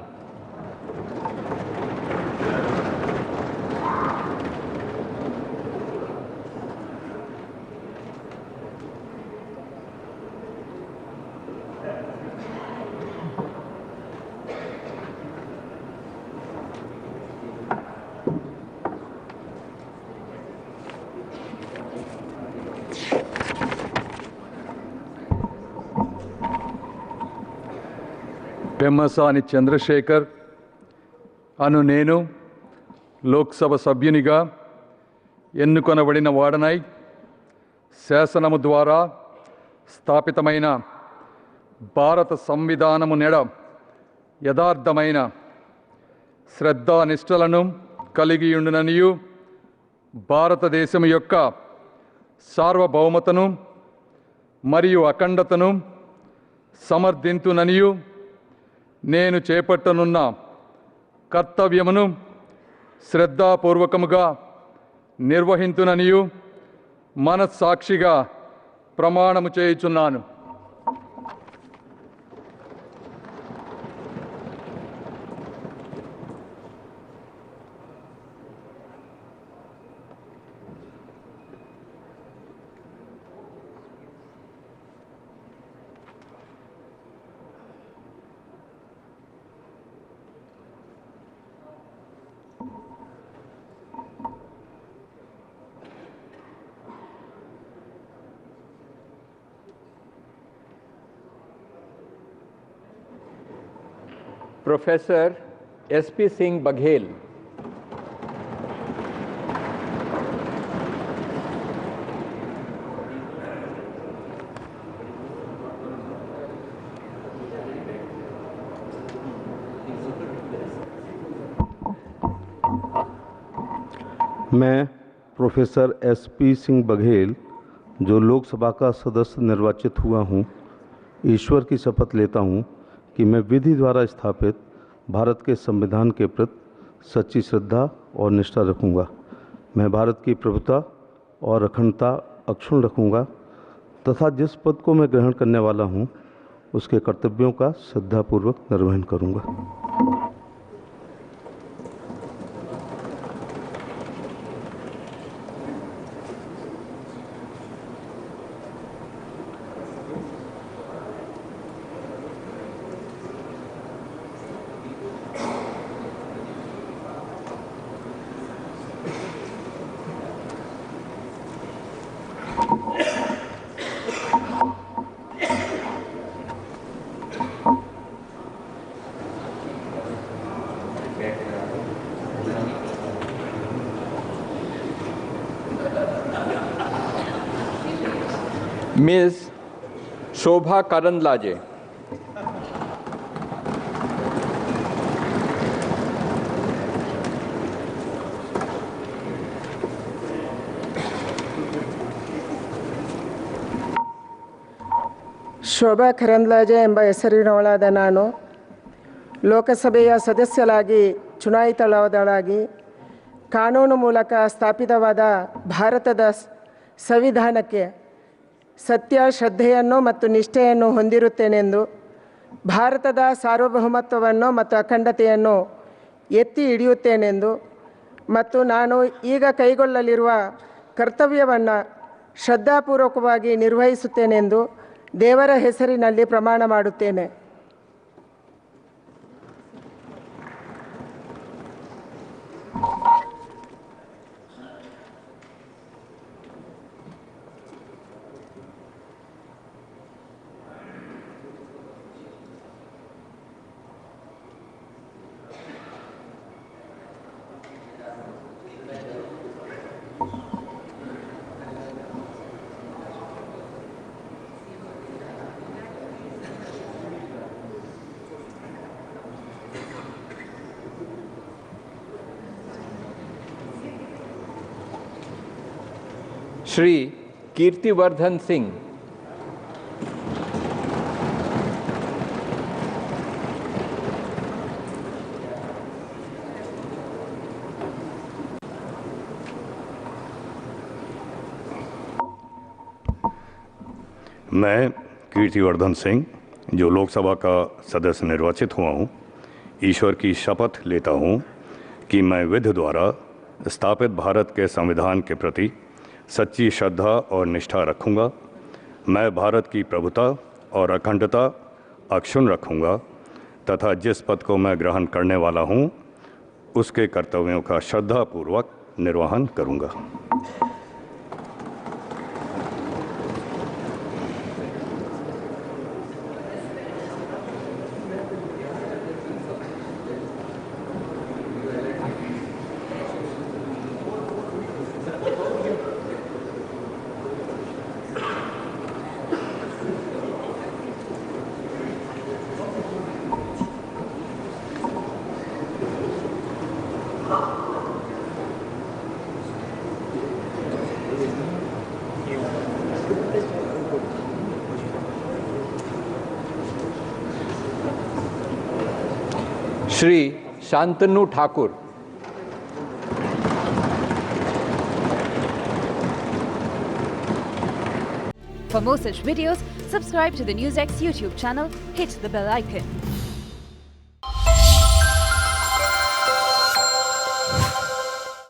పెమ్మసాని చంద్రశేఖర్ అను నేను లోక్సభ సభ్యునిగా ఎన్నుకొనబడిన వాడనై శాసనము ద్వారా స్థాపితమైన భారత సంవిధానము నెడ యథార్థమైన శ్రద్ధానిష్టలను కలిగియుండుననియు, భారతదేశము యొక్క సార్వభౌమతను మరియు అఖండతను సమర్థింతుననియు, నేను చేపట్టనున్న కర్తవ్యమును శ్రద్ధాపూర్వకముగా నిర్వహింతుననియు మనస్సాక్షిగా ప్రమాణము చేయుచున్నాను. Professor S.P. Singh Baghel. मैं प्रोफेसर एस.पी. सिंह बघेल जो लोकसभा का सदस्य निर्वाचित हुआ हूँ, ईश्वर की शपथ लेता हूँ कि मैं विधि द्वारा स्थापित भारत के संविधान के प्रति सच्ची श्रद्धा और निष्ठा रखूँगा। मैं भारत की प्रभुता और अखंडता अक्षुण्ण रखूँगा तथा जिस पद को मैं ग्रहण करने वाला हूँ उसके कर्तव्यों का श्रद्धापूर्वक निर्वहन करूँगा। Ms. Shobha Karandlaje. Shobha Karandlaje ಎಂಬ ಹೆಸರಿನವಳಾದ ನಾನು ಲೋಕಸಭೆಯ ಸದಸ್ಯರಾಗಿ ಚುನಾಯಿತಳಾದಳಾಗಿ ಕಾನೂನು ಮೂಲಕ ಸ್ಥಾಪಿತವಾದ ಭಾರತದ ಸಂವಿಧಾನಕ್ಕೆ ಸತ್ಯ ಶ್ರದ್ಧೆಯನ್ನು ಮತ್ತು ನಿಷ್ಠೆಯನ್ನು ಹೊಂದಿರುತ್ತೇನೆಂದು, ಭಾರತದ ಸಾರ್ವಭೌಮತ್ವವನ್ನು ಮತ್ತು ಅಖಂಡತೆಯನ್ನು ಎತ್ತಿ ಹಿಡಿಯುತ್ತೇನೆಂದು ಮತ್ತು ನಾನು ಈಗ ಕೈಗೊಳ್ಳಲಿರುವ ಕರ್ತವ್ಯವನ್ನು ಶ್ರದ್ಧಾಪೂರ್ವಕವಾಗಿ ನಿರ್ವಹಿಸುತ್ತೇನೆಂದು ದೇವರ ಹೆಸರಿನಲ್ಲಿ ಪ್ರಮಾಣ ಮಾಡುತ್ತೇನೆ. श्री कीर्तिवर्धन सिंह. मैं कीर्तिवर्धन सिंह जो लोकसभा का सदस्य निर्वाचित हुआ हूँ, ईश्वर की शपथ लेता हूँ कि मैं विधि द्वारा स्थापित भारत के संविधान के प्रति सच्ची श्रद्धा और निष्ठा रखूँगा। मैं भारत की प्रभुता और अखंडता अक्षुण्ण रखूँगा तथा जिस पद को मैं ग्रहण करने वाला हूँ उसके कर्तव्यों का श्रद्धापूर्वक निर्वहन करूँगा। Shri Shantanu Thakur. For more such videos, subscribe to the NewsX YouTube channel, hit the bell icon.